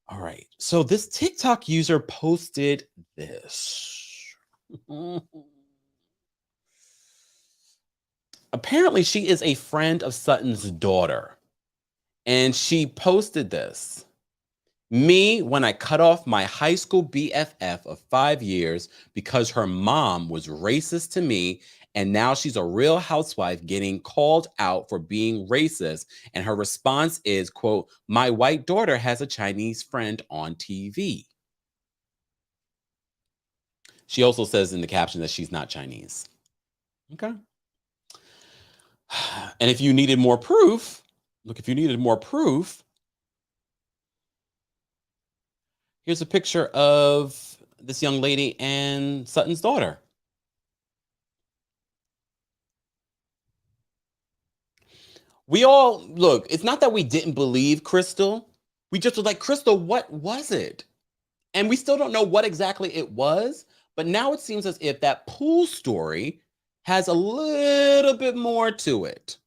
Speaker 1: All right. So this TikTok user posted this. Apparently, she is a friend of Sutton's daughter. And she posted this. Me, when I cut off my high school BFF of 5 years because her mom was racist to me, and now she's a real housewife getting called out for being racist. And her response is, quote, my white daughter has a Chinese friend on TV. She also says in the caption that she's not Chinese. Okay. And if you needed more proof, here's a picture of this young lady and Sutton's daughter. We all, look, it's not that we didn't believe Crystal. We just were like, Crystal, what was it? And we still don't know what exactly it was. But now it seems as if that pool story has a little bit more to it.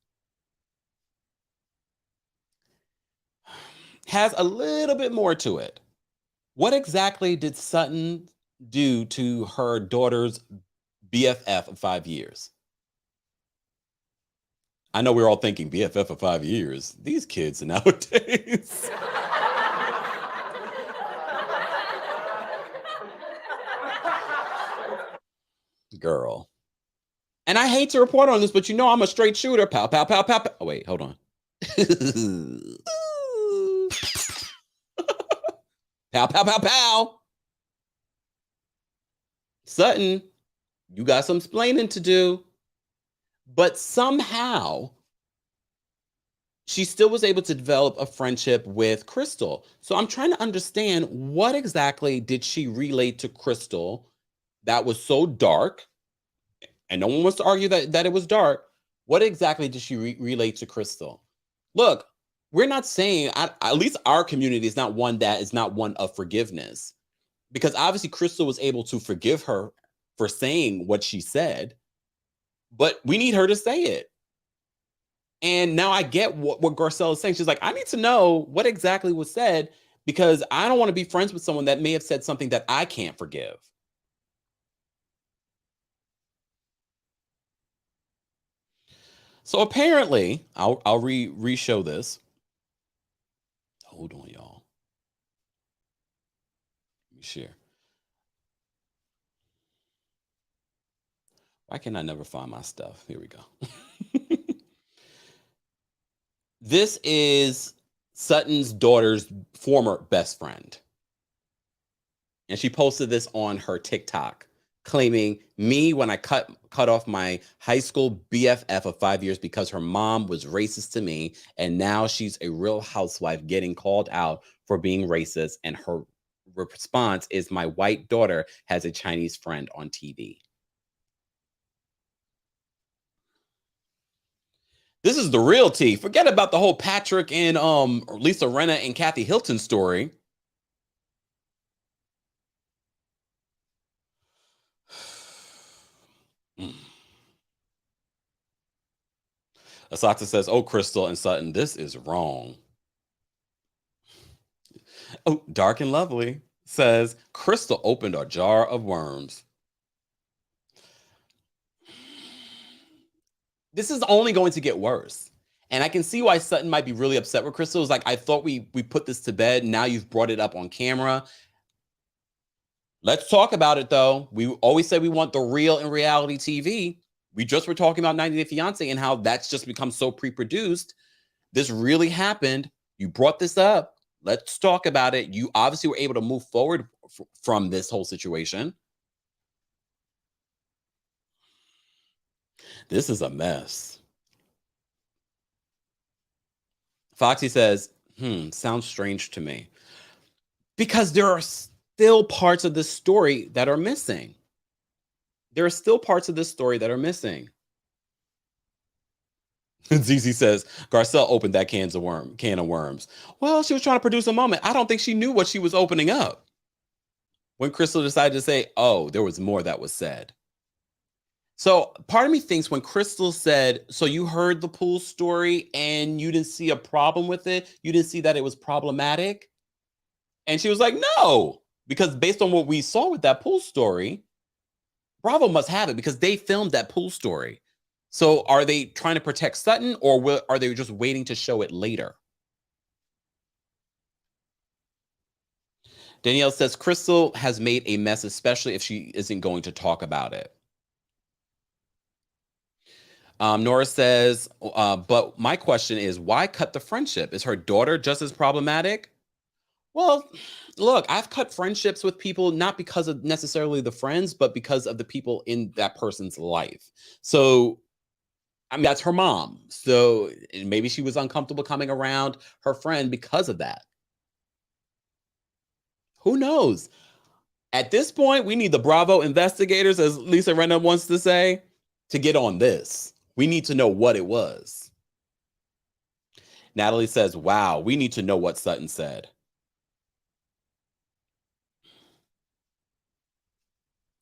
Speaker 1: Has a little bit more to it. What exactly did Sutton do to her daughter's BFF of 5 years? I know we're all thinking BFF of 5 years. These kids nowadays. Girl. And I hate to report on this, but you know I'm a straight shooter. Pow, pow, pow, pow, pow. Oh, wait, hold on. Pow, pow, pow, pow. Sutton, you got some explaining to do. But somehow, she still was able to develop a friendship with Crystal. So I'm trying to understand, what exactly did she relay to Crystal that was so dark? And no one wants to argue that it was dark. What exactly did she relay to Crystal? Look, we're not saying, at least our community is not one of forgiveness. Because obviously Crystal was able to forgive her for saying what she said. But we need her to say it. And now I get what Garcelle is saying. She's like, I need to know what exactly was said, because I don't want to be friends with someone that may have said something that I can't forgive. So apparently, I'll re-show this. Hold on, y'all. Let me share. Why can I never find my stuff? Here we go. This is Sutton's daughter's former best friend. And she posted this on her TikTok, claiming me when I cut off my high school BFF of 5 years because her mom was racist to me. And now she's a real housewife getting called out for being racist. And her response is, my white daughter has a Chinese friend on TV. This is the real tea. Forget about the whole Patrick and Lisa Rinna and Kathy Hilton story. Asata says, oh, Crystal and Sutton, this is wrong. Oh, Dark and Lovely says, Crystal opened a jar of worms. This is only going to get worse. And I can see why Sutton might be really upset with Crystal. It's like, I thought we put this to bed. Now you've brought it up on camera. Let's talk about it, though. We always say we want the real in reality TV. We just were talking about 90 Day Fiancé and how that's just become so pre-produced. This really happened. You brought this up. Let's talk about it. You obviously were able to move forward from this whole situation. This is a mess. Foxy says, sounds strange to me. Because there are still parts of this story that are missing. There are still parts of this story that are missing. ZZ says, Garcelle opened that can of worms. Well, she was trying to produce a moment. I don't think she knew what she was opening up. When Crystal decided to say, oh, there was more that was said. So part of me thinks when Crystal said, so you heard the pool story and you didn't see a problem with it? You didn't see that it was problematic? And she was like, no, because based on what we saw with that pool story, Bravo must have it because they filmed that pool story. So are they trying to protect Sutton, or are they just waiting to show it later? Danielle says, Crystal has made a mess, especially if she isn't going to talk about it. Nora says, but my question is, why cut the friendship? Is her daughter just as problematic? Well, look, I've cut friendships with people not because of necessarily the friends, but because of the people in that person's life. So, I mean, that's her mom. So maybe she was uncomfortable coming around her friend because of that. Who knows? At this point, we need the Bravo investigators, as Lisa Rinna wants to say, to get on this. We need to know what it was. Natalie says, wow, we need to know what Sutton said.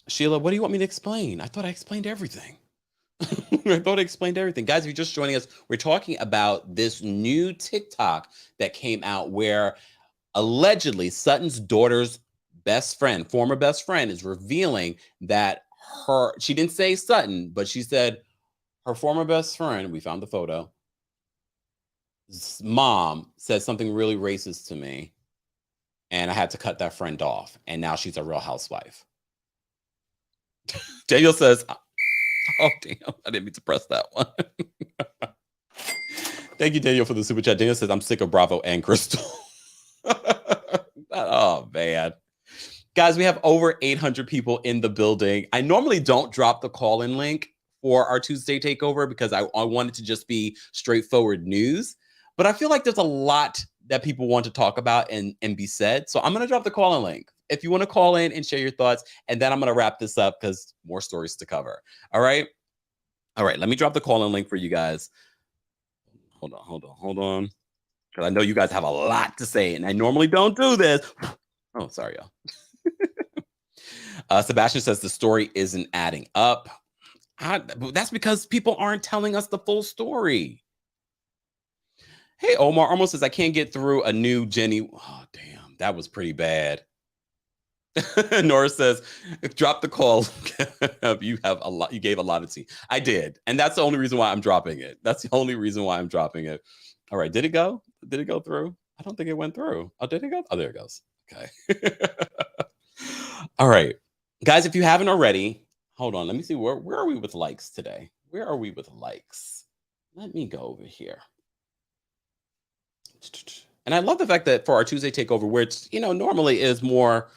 Speaker 1: Sheila, what do you want me to explain? I thought I explained everything. I thought I explained everything. Guys, if you're just joining us, we're talking about this new TikTok that came out where allegedly Sutton's daughter's best friend, former best friend, is revealing that she didn't say Sutton, but she said her former best friend, we found the photo, mom said something really racist to me, and I had to cut that friend off, and now she's a real housewife. Daniel says, oh, damn, I didn't mean to press that one. Thank you, Daniel, for the super chat. Daniel says, I'm sick of Bravo and Crystal. Oh, man. Guys, we have over 800 people in the building. I normally don't drop the call-in link for our Tuesday Takeover because I want it to just be straightforward news. But I feel like there's a lot that people want to talk about and be said. So I'm going to drop the call-in link. If you want to call in and share your thoughts, and then I'm going to wrap this up because more stories to cover. All right. Let me drop the call-in link for you guys. Hold on. Because I know you guys have a lot to say, and I normally don't do this. Oh, sorry, y'all. Sebastian says the story isn't adding up. That's because people aren't telling us the full story. Hey, Omar almost says I can't get through a new Jenny. Oh, damn, that was pretty bad. Nora says, drop the call. You gave a lot of tea. I did. And that's the only reason why I'm dropping it. That's the only reason why I'm dropping it. All right. Did it go? Did it go through? I don't think it went through. Oh, did it go? Oh, there it goes. Okay. All right. Guys, if you haven't already, hold on. Let me see. Where are we with likes today? Where are we with likes? Let me go over here. And I love the fact that for our Tuesday Takeover, where it's, normally is more,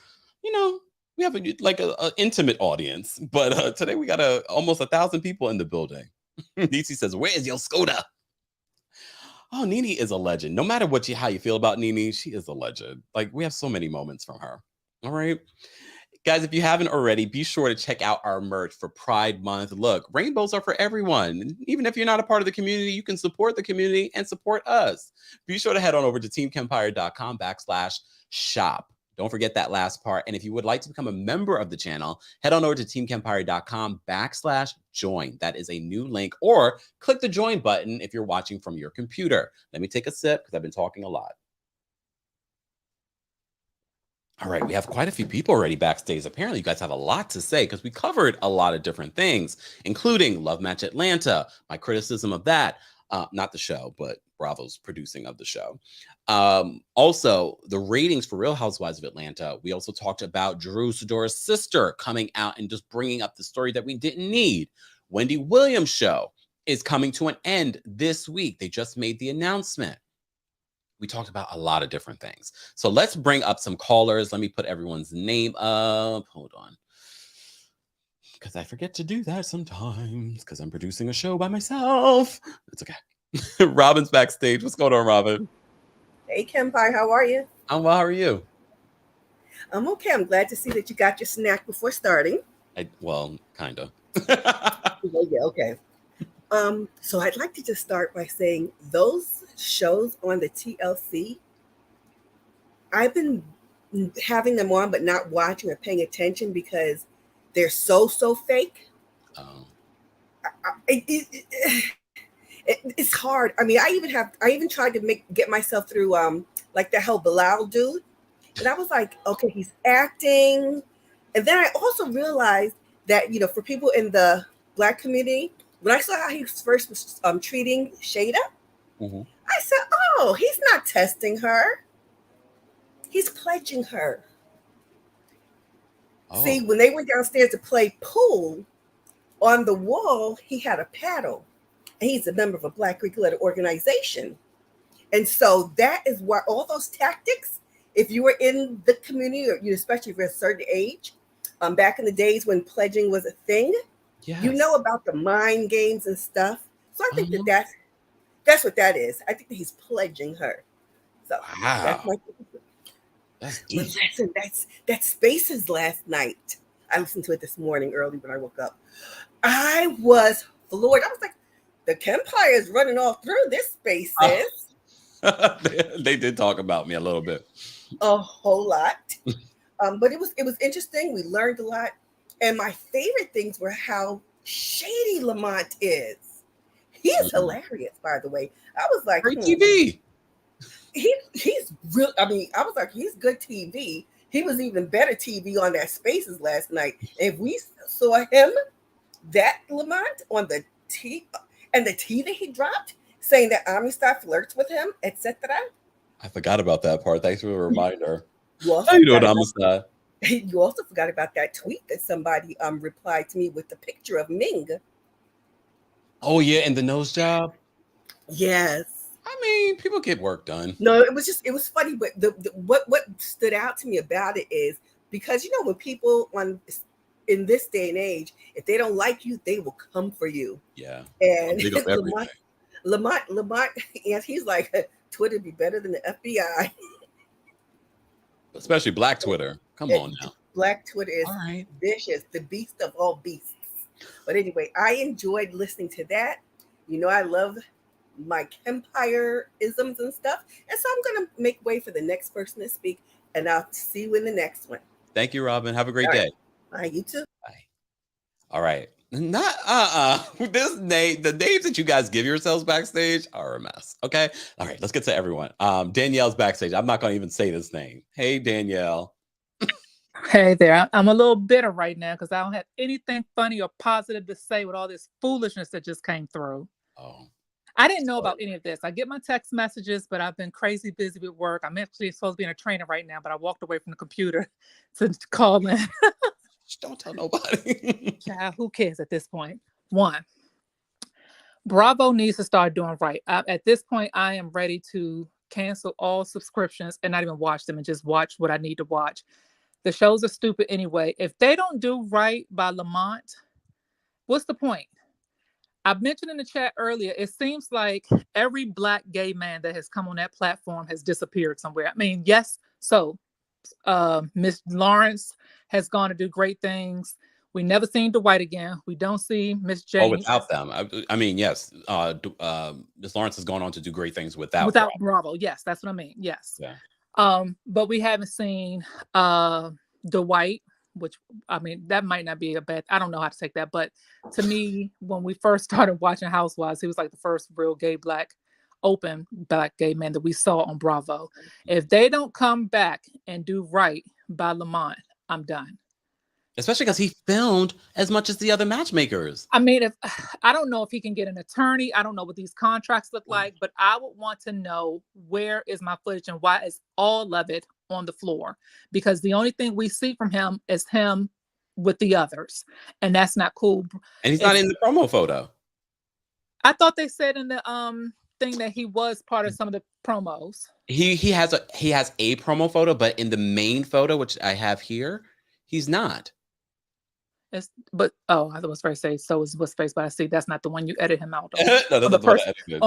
Speaker 1: we have a intimate audience, but today we got almost 1,000 people in the building. Nisi says, "Where's your Skoda?" Oh, Nene is a legend. No matter how you feel about Nene, she is a legend. Like, we have so many moments from her. All right. Guys, if you haven't already, be sure to check out our merch for Pride Month. Look, rainbows are for everyone. Even if you're not a part of the community, you can support the community and support us. Be sure to head on over to TeamKempire.com/shop. Don't forget that last part. And if you would like to become a member of the channel, head on over to TeamKempire.com/join. That is a new link, or click the join button if you're watching from your computer. Let me take a sip because I've been talking a lot. All right, we have quite a few people already backstage. Apparently, you guys have a lot to say because we covered a lot of different things, including Love Match Atlanta, my criticism of that. Not the show, but Bravo's producing of the show. Also, the ratings for Real Housewives of Atlanta. We also talked about Sidora's sister coming out and just bringing up the story that we didn't need. Wendy Williams' show is coming to an end this week. They just made the announcement. We talked about a lot of different things. So let's bring up some callers. Let me put everyone's name up. Hold on. Because I forget to do that sometimes because I'm producing a show by myself. It's okay. Robin's backstage. What's going on, Robin?
Speaker 7: Hey, Kempire. How are you?
Speaker 1: I'm well. How are you?
Speaker 7: I'm okay. I'm glad to see that you got your snack before starting.
Speaker 1: Well, kind of.
Speaker 7: Yeah, okay. So I'd like to just start by saying those shows on the TLC, I've been having them on but not watching or paying attention because they're so fake. It's hard. I mean, I even tried to get myself through like the hell Bilal dude, and I was like, okay, he's acting. And then I also realized that for people in the Black community, when I saw how he first was treating Shada, I said, oh, he's not testing her. He's pledging her. Oh. See, when they went downstairs to play pool, on the wall, he had a paddle. And he's a member of a Black Greek letter organization. And so that is why all those tactics, if you were in the community, or especially if you're a certain age, back in the days when pledging was a thing, yes, you know about the mind games and stuff. So I think that's what that is. I think that he's pledging her. So wow. That's deep. Listen, that's Spaces last night. I listened to it this morning early when I woke up. I was floored. I was like, the Kempire is running all through this Spaces.
Speaker 1: They did talk about me a little bit.
Speaker 7: A whole lot. But it was interesting. We learned a lot. And my favorite things were how shady Lamont is. He is hilarious, by the way. I was like,
Speaker 1: great TV.
Speaker 7: He's real. I mean, I was like, he's good TV. He was even better TV on that Spaces last night. If we saw him, that Lamont on the tea and the tea that he dropped, saying that Amistad flirts with him, etc.
Speaker 1: I forgot about that part. Thanks for the reminder.
Speaker 7: You
Speaker 1: How you doing, Amistad?
Speaker 7: You also forgot about that tweet that somebody replied to me with the picture of Ming.
Speaker 1: Oh yeah, and the nose job.
Speaker 7: Yes.
Speaker 1: I mean, people get work done.
Speaker 7: No, it was funny, but what stood out to me about it is because when people in this day and age, if they don't like you, they will come for you.
Speaker 1: Yeah.
Speaker 7: And Lamont, and he's like, Twitter be better than the FBI.
Speaker 1: Especially Black Twitter. Come on now.
Speaker 7: Black Twitter is vicious, the beast of all beasts. But anyway, I enjoyed listening to that. I love my Kempire isms and stuff. And so I'm going to make way for the next person to speak. And I'll see you in the next one.
Speaker 1: Thank you, Robin. Have a great day.
Speaker 7: Bye, you too.
Speaker 1: Bye. All right. Not the names that you guys give yourselves backstage are a mess. Okay. All right, let's get to everyone. Danielle's backstage. I'm not gonna even say this name. Hey, Danielle.
Speaker 8: Hey there. I'm a little bitter right now because I don't have anything funny or positive to say with all this foolishness that just came through.
Speaker 1: Oh.
Speaker 8: I didn't know about any of this. I get my text messages, but I've been crazy busy with work. I'm actually supposed to be in a trainer right now, but I walked away from the computer to call in.
Speaker 1: Don't tell nobody.
Speaker 8: Child, who cares at this point? One, Bravo needs to start doing right. At this point, I am ready to cancel all subscriptions and not even watch them and just watch what I need to watch. The shows are stupid anyway. If they don't do right by Lamont, what's the point? I've mentioned in the chat earlier, it seems like every Black gay man that has come on that platform has disappeared somewhere. I mean, yes, so Miss Lawrence has gone to do great things. We never seen Dwight again. We don't see Miss Jane.
Speaker 1: Oh, without them. I mean, yes. Miss Lawrence has gone on to do great things without
Speaker 8: Bravo. Yes, that's what I mean. Yes.
Speaker 1: Yeah.
Speaker 8: But we haven't seen Dwight, which I mean, that might not be a bad. I don't know how to take that, but to me, when we first started watching Housewives, he was like the first real open Black gay man that we saw on Bravo. If they don't come back and do right by Lamont, I'm done.
Speaker 1: Especially because he filmed as much as the other matchmakers.
Speaker 8: I mean, I don't know if he can get an attorney. I don't know what these contracts look like, but I would want to know where is my footage and why is all of it on the floor? Because the only thing we see from him is him with the others, and that's not cool.
Speaker 1: And he's not in the promo photo.
Speaker 8: I thought they said in the thing that he was part of some of the promos.
Speaker 1: He has a promo photo, but in the main photo, which I have here, he's not.
Speaker 8: I was going to say, so is what's face, but I see that's not the one you edit him out
Speaker 1: on.
Speaker 8: On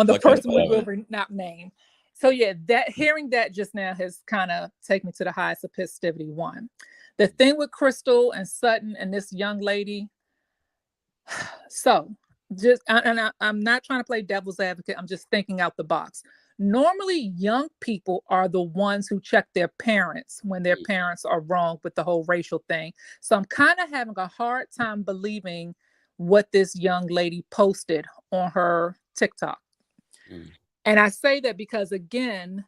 Speaker 8: the person we will not name. So yeah, hearing that just now has kind of taken me to the highest of festivity one. The thing with Crystal and Sutton and this young lady. So I'm not trying to play devil's advocate. I'm just thinking out the box. Normally, young people are the ones who check their parents when their parents are wrong with the whole racial thing. So I'm kind of having a hard time believing what this young lady posted on her TikTok. And I say that because, again,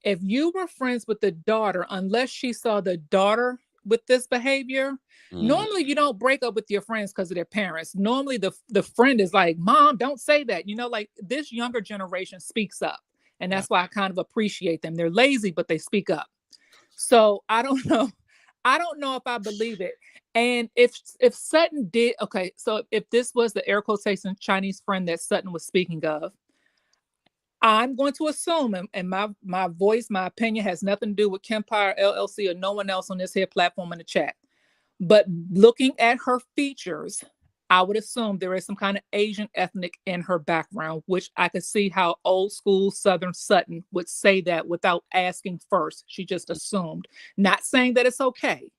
Speaker 8: if you were friends with the daughter, unless she saw the daughter with this behavior, normally you don't break up with your friends because of their parents. Normally the friend is like, Mom, don't say that. Like this younger generation speaks up. And that's why I kind of appreciate them. They're lazy, but they speak up. So I don't know. I don't know if I believe it. And if Sutton did, okay, so if this was the air quotation Chinese friend that Sutton was speaking of, I'm going to assume, and my voice, my opinion has nothing to do with Kempire LLC or no one else on this here platform in the chat. But looking at her features, I would assume there is some kind of Asian ethnic in her background, which I could see how old school Southern Sutton would say that without asking first. She just assumed. Not saying that it's okay,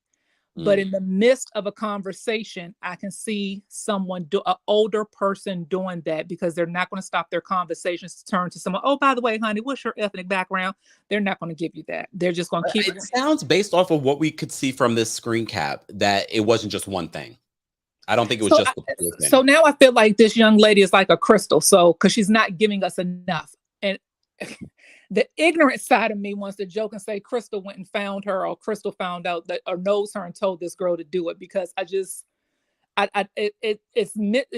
Speaker 8: But in the midst of a conversation, I can see someone, an older person doing that because they're not going to stop their conversations to turn to someone. Oh, by the way, honey, what's your ethnic background? They're not going to give you that. They're just going to keep
Speaker 1: it. Sounds based off of what we could see from this screen cap that it wasn't just one thing. I don't think it was just the thing.
Speaker 8: So now I feel like this young lady is like a Crystal. So because she's not giving us enough. And the ignorant side of me wants to joke and say Crystal went and found her, or Crystal found out that, or knows her and told this girl to do it, because it's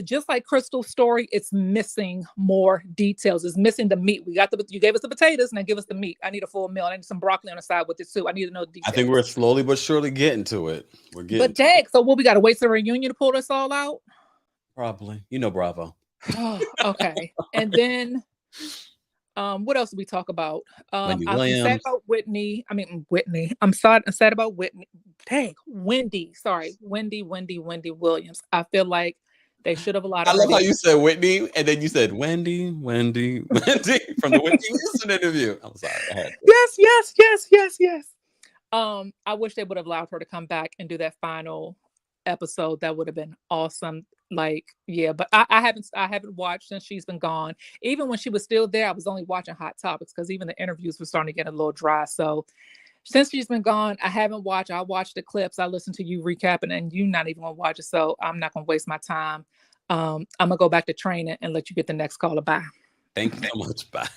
Speaker 8: just like Crystal's story. It's missing more details. It's missing the meat. You gave us the potatoes, now give us the meat. I need a full meal. I need some broccoli on the side with it too. I need to know the details.
Speaker 1: I think we're slowly but surely getting to it.
Speaker 8: But dang, so what, we got to wait till the reunion to pull this all out? Probably.
Speaker 1: Bravo.
Speaker 8: Oh, okay. And then what else did we talk about?
Speaker 1: Wendy
Speaker 8: I'm
Speaker 1: Williams.
Speaker 8: sad about Whitney. I'm sad about Whitney. Dang, Wendy. Sorry, Wendy Williams. I feel like they should have allowed.
Speaker 1: I love how you said Whitney and then you said Wendy from the Whitney Houston interview. I'm sorry.
Speaker 8: Yes. I wish they would have allowed her to come back and do that final episode. That would have been awesome. Like, yeah, but I haven't watched since she's been gone. Even when she was still there, I was only watching Hot Topics because even the interviews were starting to get a little dry. So since she's been gone, I haven't watched. I watched the clips. I listened to you recapping, and you're not even gonna watch it. So I'm not gonna waste my time. I'm gonna go back to training and let you get the next caller. Bye.
Speaker 1: Thank you so much. Bye.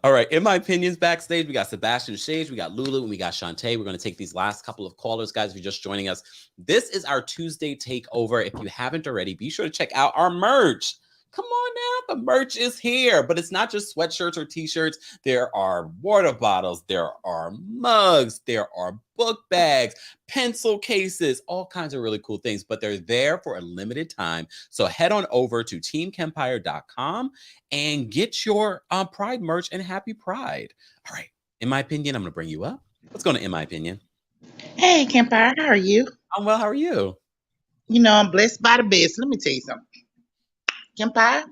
Speaker 1: All right. In my opinions, backstage, we got Sebastian Shage, we got Lulu, and we got Shantae. We're going to take these last couple of callers, guys. If you're just joining us, this is our Tuesday takeover. If you haven't already, be sure to check out our merch. Come on now, the merch is here, but it's not just sweatshirts or t-shirts. There are water bottles, there are mugs, there are book bags, pencil cases, all kinds of really cool things, but they're there for a limited time. So head on over to teamkempire.com and get your Pride merch, and happy Pride. All right. In my opinion, I'm going to bring you up. Let's go to In My Opinion.
Speaker 9: Hey, Kempire, how are you?
Speaker 1: I'm well. How are you?
Speaker 9: I'm blessed by the best. Let me tell you something. Kempire,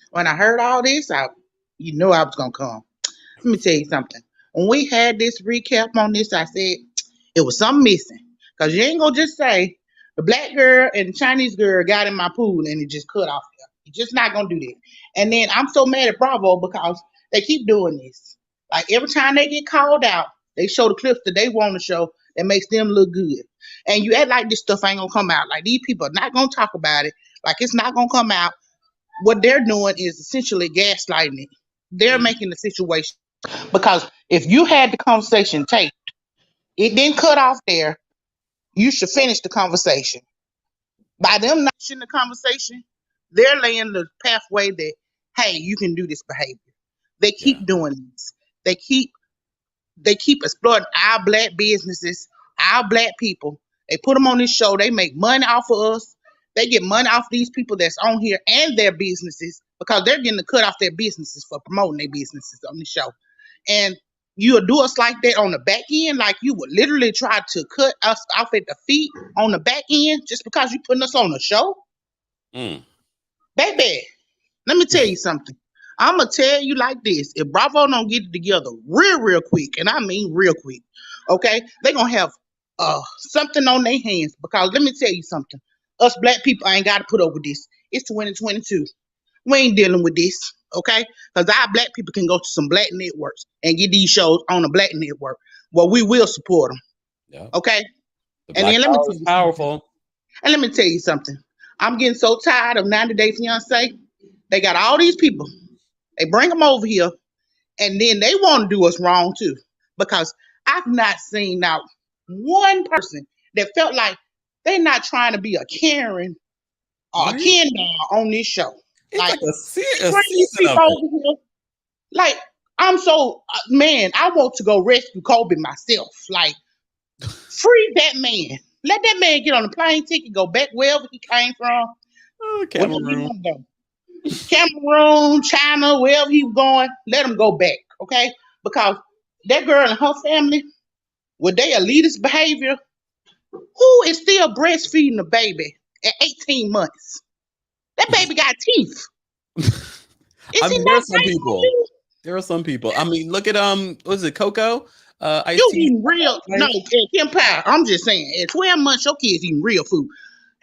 Speaker 9: when I heard all this, I was going to come. Let me tell you something. When we had this recap on this, I said it was something missing. Because you ain't going to just say the black girl and the Chinese girl got in my pool and it just cut off there. You're just not going to do that. And then I'm so mad at Bravo because they keep doing this. Like every time they get called out, they show the clips that they want to show that makes them look good. And you act like this stuff ain't going to come out. Like these people are not going to talk about it. Like it's not going to come out. What they're doing is essentially gaslighting it. They're making the situation. Because if you had the conversation taped, it didn't cut off there, you should finish the conversation. By them not finishing the conversation, they're laying the pathway that, hey, you can do this behavior. They keep doing this. They keep exploiting our black businesses, our black people. They put them on this show. They make money off of us. They get money off these people that's on here and their businesses because they're getting to cut off their businesses for promoting their businesses on the show. And you'll do us like that on the back end, like you would literally try to cut us off at the feet on the back end just because you putting us on the show? Baby, let me tell you something. I'm going to tell you like this. If Bravo don't get it together real quick, and I mean real quick, okay, they're going to have something on their hands because let me tell you something. Us black people ain't got to put up with this. It's 2022. We ain't dealing with this, okay? Because our black people can go to some black networks and get these shows on a black network. Well, we will support them, okay?
Speaker 1: And then let me tell you powerful.
Speaker 9: And let me tell you something. I'm getting so tired of 90 Day Fiancé. They got all these people. They bring them over here, and then they want to do us wrong too. Because I've not seen out one person that felt like they're not trying to be a Karen or a Ken on this show.
Speaker 1: It's like a season of
Speaker 9: it. Like, I'm so, man, I want to go rescue Kobe myself. Like, free that man. Let that man get on the plane ticket, go back wherever he came from. Cameroon, China, wherever he was going, let him go back, okay? Because that girl and her family, with their elitist behavior, who is still breastfeeding a baby at 18 months? That baby got teeth.
Speaker 1: I mean, there are some people. I mean, look at was it Coco? Iced
Speaker 9: You
Speaker 1: tea.
Speaker 9: eating real? No, Kempire. I'm just saying. At 12 months, your kids eating real food.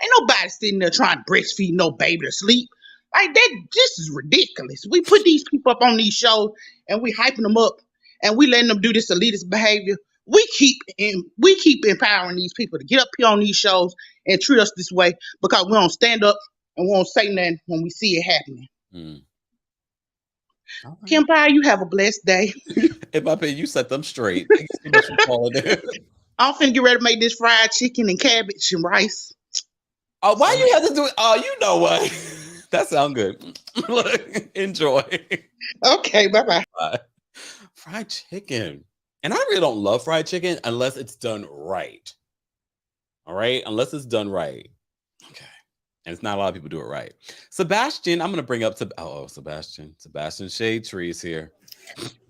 Speaker 9: Ain't nobody sitting there trying to breastfeed no baby to sleep. Like that, this is ridiculous. We put these people up on these shows and we hyping them up and we letting them do this elitist behavior. We keep empowering these people to get up here on these shows and treat us this way because we don't stand up and we won't say nothing when we see it happening.
Speaker 1: Mm. All right.
Speaker 9: Kempire, you have a blessed day.
Speaker 1: In my opinion, you set them straight. Thank you so much for calling in.
Speaker 9: I'm finna get ready to make this fried chicken and cabbage and rice.
Speaker 1: Oh, why you have to do it? Oh, you know what? That sounds good. Look, enjoy.
Speaker 9: Okay, bye-bye.
Speaker 1: Bye. Fried chicken. And I really don't love fried chicken unless it's done right. All right? Unless it's done right. Okay. And it's not a lot of people do it right. Sebastian, I'm going to bring up Sebastian. Sebastian Shade Tree is here.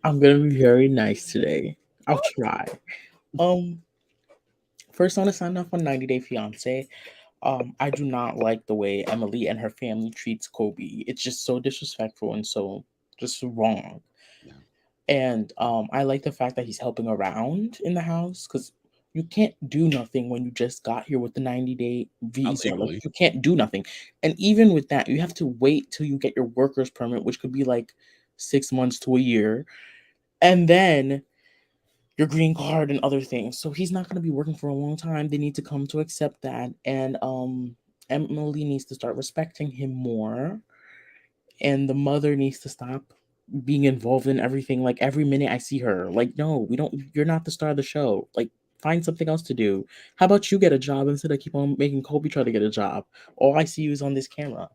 Speaker 10: I'm going to be very nice today. I'll try. First, I want to sign off on 90 Day Fiancé. I do not like the way Emily and her family treats Kobe. It's just so disrespectful and so just wrong.
Speaker 1: Yeah.
Speaker 10: And I like the fact that he's helping around in the house because you can't do nothing when you just got here with the 90-day visa. Like, you can't do nothing. And even with that, you have to wait till you get your worker's permit, which could be like 6 months to a year. And then your green card and other things. So he's not going to be working for a long time. They need to come to accept that. And Emily needs to start respecting him more. And the mother needs to stop being involved in everything. Like, every minute I see her. Like, no, you're not the star of the show. Like, find something else to do. How about you get a job instead of keep on making Kobe try to get a job? All I see you is on this camera.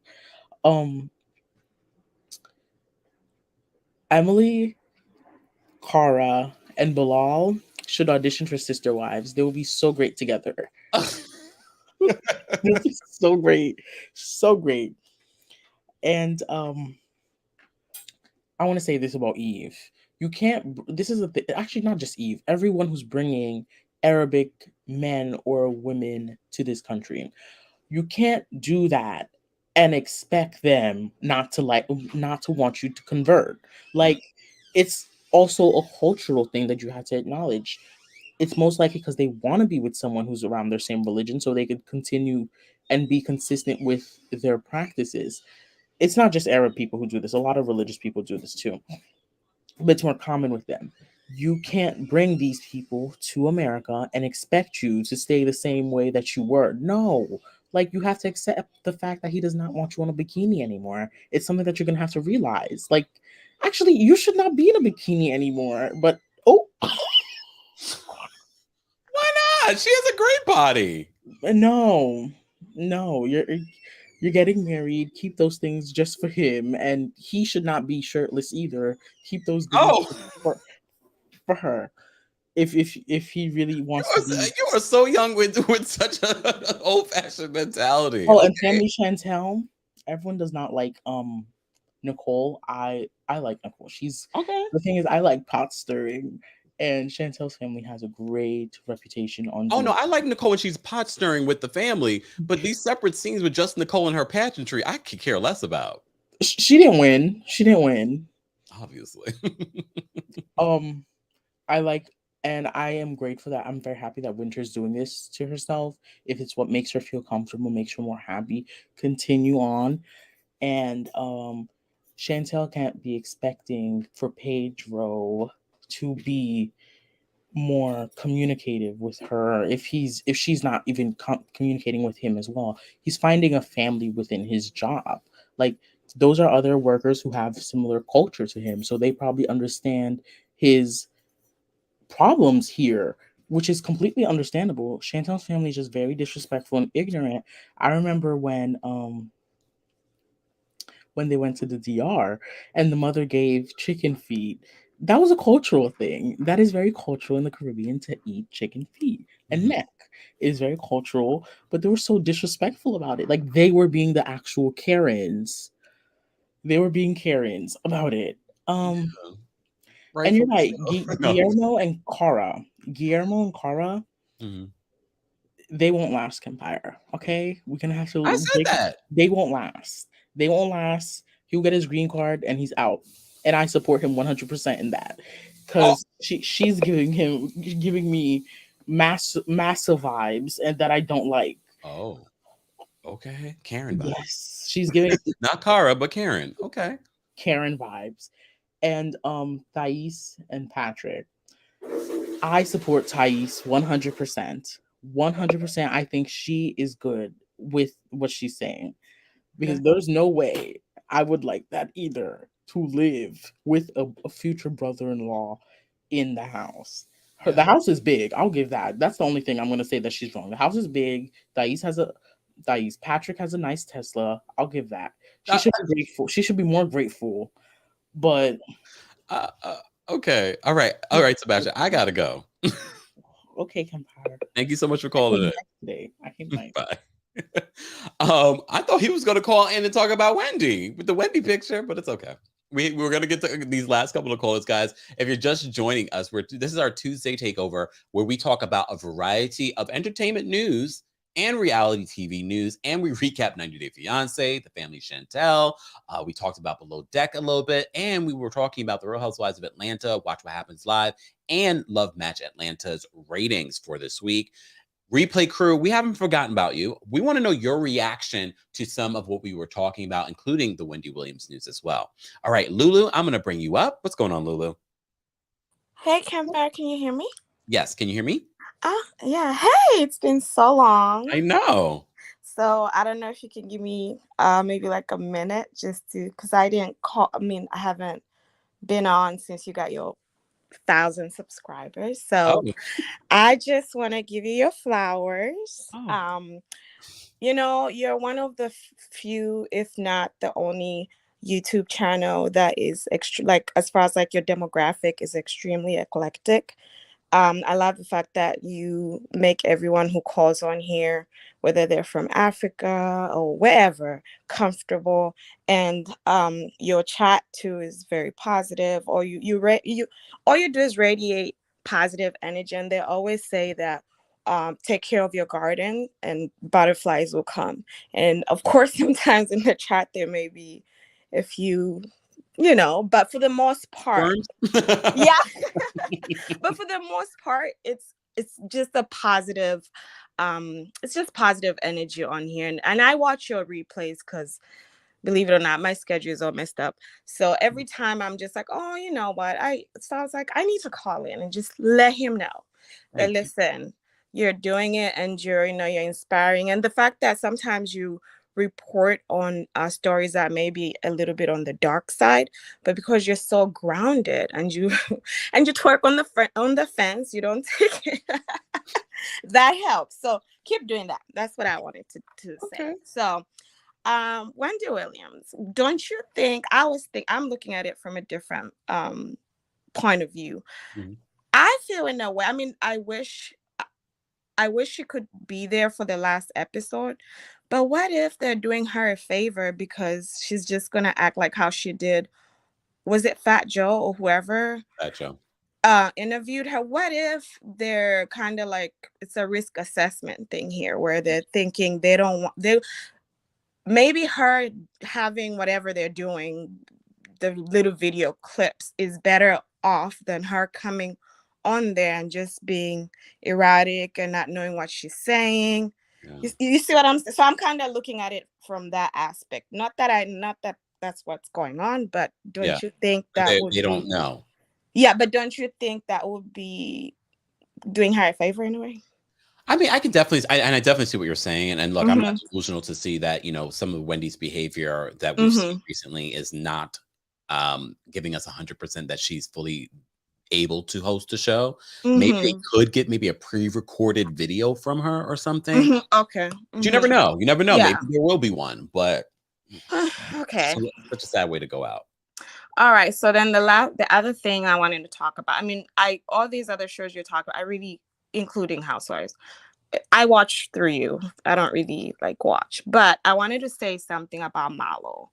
Speaker 10: Emily, Cara, and Bilal should audition for Sister Wives. They will be so great together. They'll be so great. So great. And I want to say this about Eve. You can't, this is actually not just Eve, everyone who's bringing Arabic men or women to this country. You can't do that and expect them not to want you to convert. Like, it's also a cultural thing that you have to acknowledge. It's most likely because they want to be with someone who's around their same religion so they could continue and be consistent with their practices. It's not just Arab people who do this. A lot of religious people do this too. But it's more common with them. You can't bring these people to America and expect you to stay the same way that you were. No. Like, you have to accept the fact that he does not want you on a bikini anymore. It's something that you're going to have to realize. Like, actually, you should not be in a bikini anymore. But,
Speaker 1: why not? She has a great body.
Speaker 10: No, you're getting married. Keep those things just for him. And he should not be shirtless either. Keep those for her. If he really wants to be.
Speaker 1: You are so young with such an old-fashioned mentality.
Speaker 10: Oh, and Family Chantel. Everyone does not like Nicole. I like Nicole. She's okay. The thing is, I like pot stirring, and Chantel's family has a great reputation on.
Speaker 1: Oh no, I like Nicole when she's pot stirring with the family, but these separate scenes with just Nicole and her pageantry, I could care less about.
Speaker 10: She didn't win.
Speaker 1: Obviously.
Speaker 10: I like. And I am grateful that I'm very happy that Winter's doing this to herself. If it's what makes her feel comfortable, makes her more happy, continue on. And Chantel can't be expecting for Pedro to be more communicative with her if she's not even communicating with him as well. He's finding a family within his job. Like, those are other workers who have similar culture to him, so they probably understand his problems here, which is completely understandable. Chantel's family is just very disrespectful and ignorant. I remember when they went to the DR and the mother gave chicken feet. That was a cultural thing. That is very cultural in the Caribbean to eat chicken feet and neck. It is very cultural, but they were so disrespectful about it. Like, they were being the actual Karens. They were being Karens about it. Right, and you're right, Guillermo and Cara, they won't last, Kempire. Okay, we're gonna have to.
Speaker 1: I said that
Speaker 10: they won't last. They won't last. He'll get his green card and he's out, and I support him 100% in that. because she's giving me massive vibes and that I don't like.
Speaker 1: Oh, okay. Karen vibes.
Speaker 10: Yes, she's giving
Speaker 1: not Cara, but Karen. Okay.
Speaker 10: Karen vibes. And Thais and Patrick. I support Thais 100%. 100%. I think she is good with what she's saying. Because there's no way I would like that either, to live with a future brother-in-law in the house. The house is big. I'll give that. That's the only thing I'm going to say that she's wrong. The house is big. Patrick has a nice Tesla. I'll give that. She should be grateful. She should be more grateful. But
Speaker 1: okay. All right, Sebastian. I gotta go.
Speaker 10: Okay, Kempire.
Speaker 1: Thank you so much for calling
Speaker 10: today. I can
Speaker 1: bye. I thought he was gonna call in and talk about Wendy with the Wendy picture, but it's okay. We're gonna get to these last couple of calls, guys. If you're just joining us, this is our Tuesday Takeover, where we talk about a variety of entertainment news and reality TV news, and we recap 90 Day Fiancé, the Family Chantel. We talked about Below Deck a little bit, and we were talking about the Real Housewives of Atlanta, Watch What Happens Live, and Love Match Atlanta's ratings for this week. Replay crew, we haven't forgotten about you. We want to know your reaction to some of what we were talking about, including the Wendy Williams news as well. All right, Lulu, I'm going to bring you up. What's going on, Lulu?
Speaker 11: Hey, Kempire, can you hear me?
Speaker 1: Yes, can you hear me?
Speaker 11: Yeah. Hey, it's been so long.
Speaker 1: I know.
Speaker 11: So I don't know if you can give me maybe like a minute just to, because I haven't been on since you got your 1,000 subscribers. So I just want to give you your flowers. You're one of the few, if not the only YouTube channel that is as far as like your demographic is extremely eclectic. I love the fact that you make everyone who calls on here, whether they're from Africa or wherever, comfortable. And your chat too is very positive. All you do is radiate positive energy. And they always say that take care of your garden and butterflies will come. And of course, sometimes in the chat there may be a few, but for the most part, yeah. But for the most part, it's just a positive, it's just positive energy on here. And I watch your replays because, believe it or not, my schedule is all messed up. So every time I'm just like, oh, you know what? So I was like, I need to call in and just let him know that, listen, you're doing it and you're inspiring. And the fact that sometimes you report on stories that may be a little bit on the dark side, but because you're so grounded and you twerk on the fence, you don't take it. That helps. So keep doing that. That's what I wanted to say. So Wendy Williams, don't you think, I'm looking at it from a different point of view. Mm-hmm. I feel in a way, I wish she could be there for the last episode. But what if they're doing her a favor because she's just going to act like how she did, was it Fat Joe or whoever?
Speaker 1: Fat Joe.
Speaker 11: Interviewed her. What if they're kind of like, it's a risk assessment thing here where they're thinking maybe her having whatever they're doing, the little video clips, is better off than her coming on there and just being erratic and not knowing what she's saying. Yeah. You see what I'm saying? So I'm kind of looking at it from that aspect. Not that that's what's going on, but don't you think that
Speaker 1: they don't know?
Speaker 11: Yeah, but don't you think that would be doing her a favor in a way?
Speaker 1: I can definitely, I definitely see what you're saying. And look, I'm not delusional to see that, some of Wendy's behavior that we've seen recently is not giving us 100% that she's fully able to host a show. Maybe they could get a pre-recorded video from her or something.
Speaker 11: Okay.
Speaker 1: But you never know. Yeah. Maybe there will be one, but
Speaker 11: okay.
Speaker 1: Such a sad way to go out.
Speaker 11: All right. So then the other thing I wanted to talk about, all these other shows you're talking about, I really, including Housewives, I watch through you. I don't really watch, but I wanted to say something about Malo.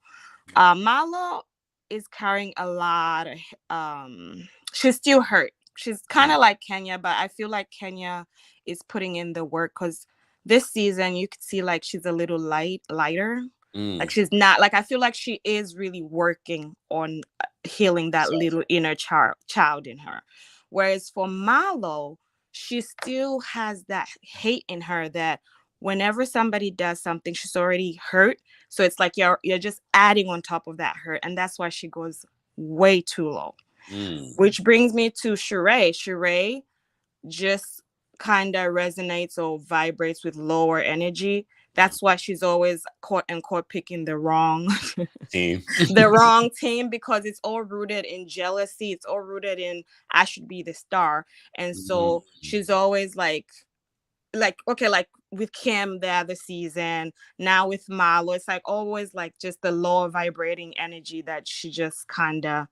Speaker 11: Malo is carrying a lot of, she's still hurt. She's kind of like Kenya, but I feel like Kenya is putting in the work because this season you could see she's a little lighter. She's not I feel like she is really working on healing that little inner child in her. Whereas for Marlo, she still has that hate in her that whenever somebody does something, she's already hurt. So it's like you're just adding on top of that hurt. And that's why she goes way too low. Which brings me to Sheree. Sheree just kind of resonates or vibrates with lower energy. That's why she's always quote unquote picking the wrong
Speaker 1: team.
Speaker 11: The wrong team, because it's all rooted in jealousy. It's all rooted in I should be the star. And so she's always like okay, like with Kim the other season, now with Marlo, it's like always like just the lower vibrating energy that she just kind of,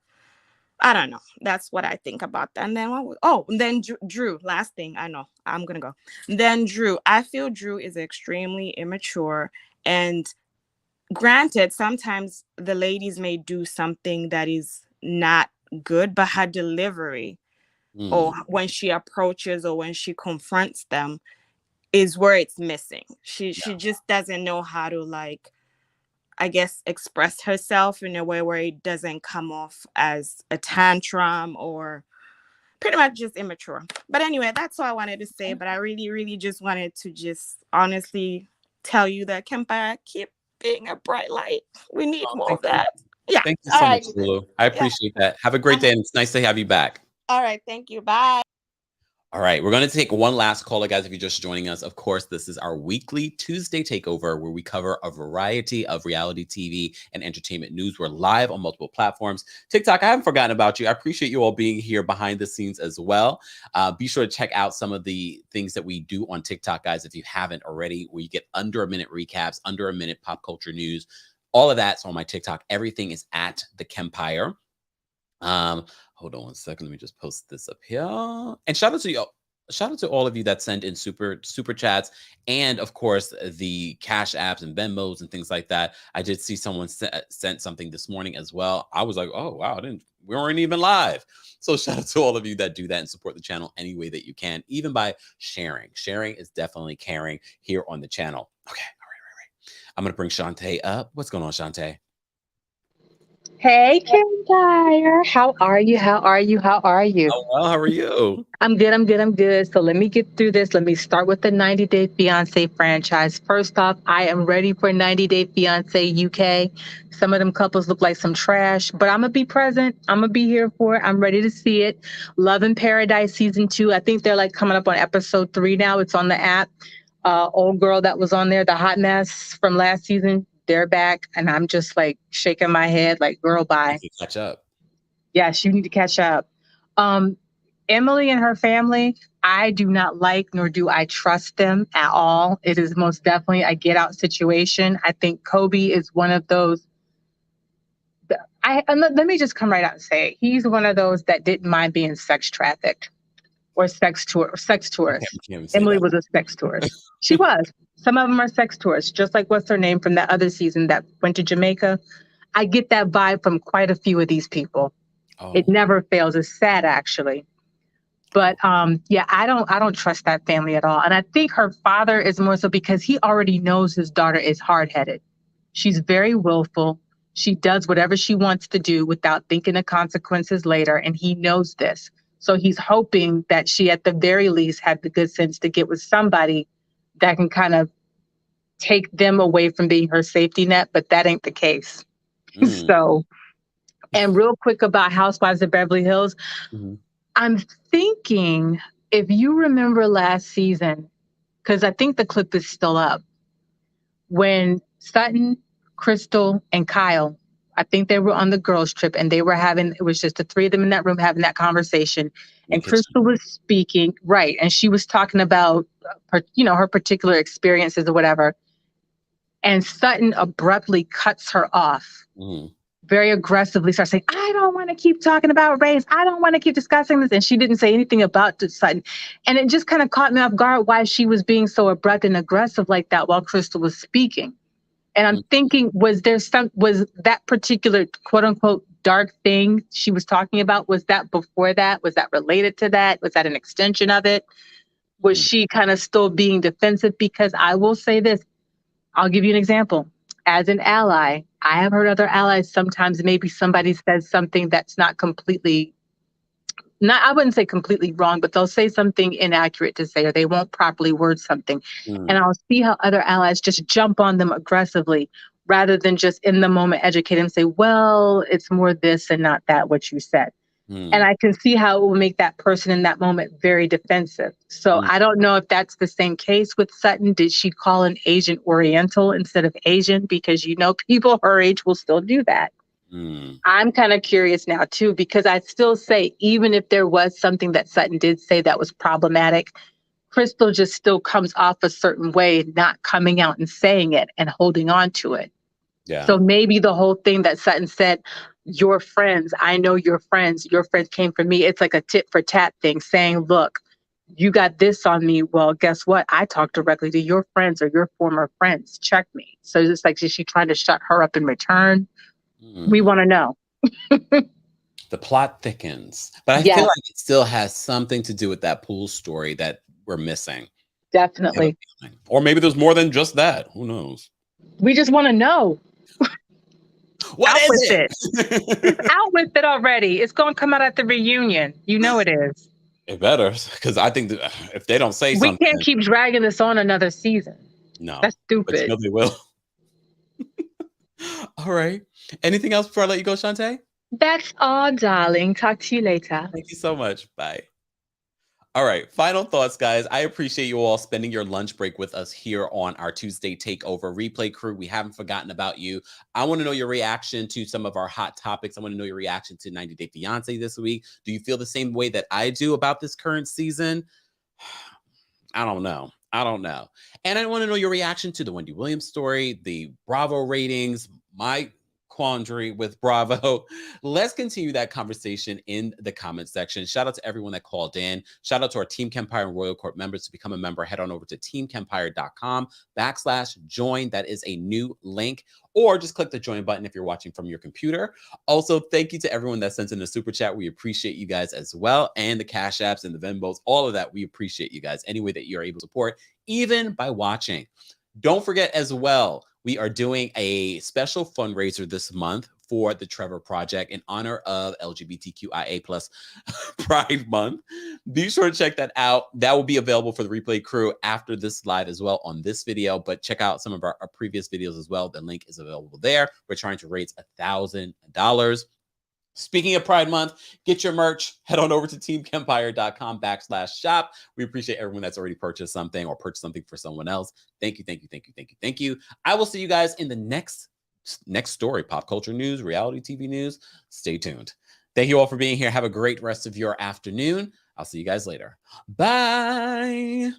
Speaker 11: I don't know. That's what I think about that. And then then Drew, last thing, I know I'm going to go. Then Drew, I feel Drew is extremely immature. And granted, sometimes the ladies may do something that is not good, but her delivery or when she approaches or when she confronts them is where it's missing. She just doesn't know how to, like, I guess, express herself in a way where it doesn't come off as a tantrum or pretty much just immature. But anyway, that's all I wanted to say. But I really, really just wanted to just honestly tell you that Kempire, keep being a bright light. We need more of that. Yeah.
Speaker 1: Thank you so much, Lulu. I appreciate that. Have a great day, and it's nice to have you back.
Speaker 11: All right. Thank you. Bye.
Speaker 1: All right, we're going to take one last caller, guys. If you're just joining us, of course, this is our weekly Tuesday Takeover, where we cover a variety of reality TV and entertainment news. We're live on multiple platforms. TikTok, I haven't forgotten about you. I appreciate you all being here behind the scenes as well. Be sure to check out some of the things that we do on TikTok, guys, if you haven't already, where you get under a minute recaps, under a minute pop culture news, all of that's on my TikTok. Everything is at TheKempire. Hold on one second. Let me just post this up here. And shout out to you. Shout out to all of you that send in super chats, and of course the Cash Apps and Venmos and things like that. I did see someone sent something this morning as well. I was like, oh wow, we weren't even live. So shout out to all of you that do that and support the channel any way that you can, even by sharing. Sharing is definitely caring here on the channel. Okay, all right. I'm gonna bring Shantae up. What's going on, Shantae?
Speaker 12: Hey, Kempire. How are you? How are you? How are you?
Speaker 1: Oh, well, how are you?
Speaker 12: I'm good. I'm good. I'm good. So let me get through this. Let me start with the 90 Day Fiancé franchise. First off, I am ready for 90 Day Fiancé UK. Some of them couples look like some trash, but I'm going to be present. I'm going to be here for it. I'm ready to see it. Love in Paradise Season 2. I think they're like coming up on episode 3 now. It's on the app. Old girl that was on there, the hot mess from last season, they're back, and I'm just like shaking my head like, girl, bye.
Speaker 1: You catch up.
Speaker 12: Yes, you need to catch up. Emily and her family, I do not like, nor do I trust them at all. It is most definitely a get out situation. I think Kobe is one of those. Let me just come right out and say it. He's one of those that didn't mind being sex trafficked or sex tourist. Emily was a sex tourist. She was. Some of them are sex tourists, just like what's her name from that other season that went to Jamaica. I get that vibe from quite a few of these people. Oh. It never fails. It's sad, actually. But yeah, I don't trust that family at all. And I think her father is more so because he already knows his daughter is hard-headed. She's very willful. She does whatever she wants to do without thinking of consequences later. And he knows this. So he's hoping that she, at the very least, had the good sense to get with somebody that can kind of take them away from being her safety net, but that ain't the case. So, and real quick about Housewives of Beverly Hills, I'm thinking, if you remember last season, because I think the clip is still up, when Sutton, Crystal, and Kyle, I think they were on the girls' trip, and they were it was just the 3 of them in that room having that conversation. And Crystal was speaking, right, and she was talking about, her particular experiences or whatever. And Sutton abruptly cuts her off, very aggressively starts saying, I don't want to keep talking about race. I don't want to keep discussing this. And she didn't say anything about Sutton. And it just kind of caught me off guard why she was being so abrupt and aggressive like that while Crystal was speaking. And I'm thinking, was that particular quote unquote dark thing she was talking about, was that before that? Was that related to that? Was that an extension of it? Was she kind of still being defensive? Because I will say this, I'll give you an example. As an ally, I have heard other allies, sometimes maybe somebody says something that's not completely, I wouldn't say completely wrong, but they'll say something inaccurate to say, or they won't properly word something. And I'll see how other allies just jump on them aggressively rather than just in the moment educate and say, well, it's more this and not that, what you said. And I can see how it will make that person in that moment very defensive. So I don't know if that's the same case with Sutton. Did she call an Agent Oriental instead of Asian? Because, you know, people her age will still do that. I'm kind of curious now, too, because I still say, even if there was something that Sutton did say that was problematic, Crystal just still comes off a certain way, not coming out and saying it and holding on to it.
Speaker 1: Yeah.
Speaker 12: So maybe the whole thing that Sutton said, your friends, I know your friends came from me. It's like a tit for tat thing saying, look, you got this on me. Well, guess what? I talked directly to your friends or your former friends. Check me. So it's like, is she trying to shut her up in return? We want to know.
Speaker 1: The plot thickens, but I feel like it still has something to do with that pool story that we're missing.
Speaker 12: Definitely.
Speaker 1: Or maybe there's more than just that. Who knows?
Speaker 12: We just want to know.
Speaker 1: What
Speaker 12: out
Speaker 1: is
Speaker 12: with
Speaker 1: it?
Speaker 12: It's out with it already. It's going to come out at the reunion. You know it is.
Speaker 1: It better, because I think that if they don't say something,
Speaker 12: we can't keep dragging this on another season.
Speaker 1: No,
Speaker 12: that's stupid.
Speaker 1: But you know they will. All right. Anything else before I let you go, Shantae?
Speaker 12: That's all, darling. Talk to you later.
Speaker 1: Thank you so much. Bye. All right. Final thoughts, guys. I appreciate you all spending your lunch break with us here on our Tuesday Takeover replay crew. We haven't forgotten about you. I want to know your reaction to some of our hot topics. I want to know your reaction to 90 Day Fiancé this week. Do you feel the same way that I do about this current season? I don't know. And I want to know your reaction to the Wendy Williams story, the Bravo ratings, my quandary with Bravo. Let's continue that conversation in the comment section. Shout out to everyone that called in. Shout out to our Team Kempire and Royal Court members. To become a member, head on over to teamkempire.com/join. That is a new link, or just click the join button if you're watching from your computer. Also, thank you to everyone that sent in a super chat. We appreciate you guys as well. And the Cash Apps and the Venmos, all of that. We appreciate you guys any way that you're able to support, even by watching. Don't forget as well, we are doing a special fundraiser this month for the Trevor Project in honor of LGBTQIA+ Pride Month. Be sure to check that out. That will be available for the replay crew after this live as well on this video, but check out some of our previous videos as well. The link is available there. We're trying to raise $1,000. Speaking of Pride Month, get your merch. Head on over to teamkempire.com/shop. We appreciate everyone that's already purchased something or purchased something for someone else. Thank you, thank you, thank you, thank you, thank you. I will see you guys in the next story, pop culture news, reality TV news. Stay tuned. Thank you all for being here. Have a great rest of your afternoon. I'll see you guys later. Bye.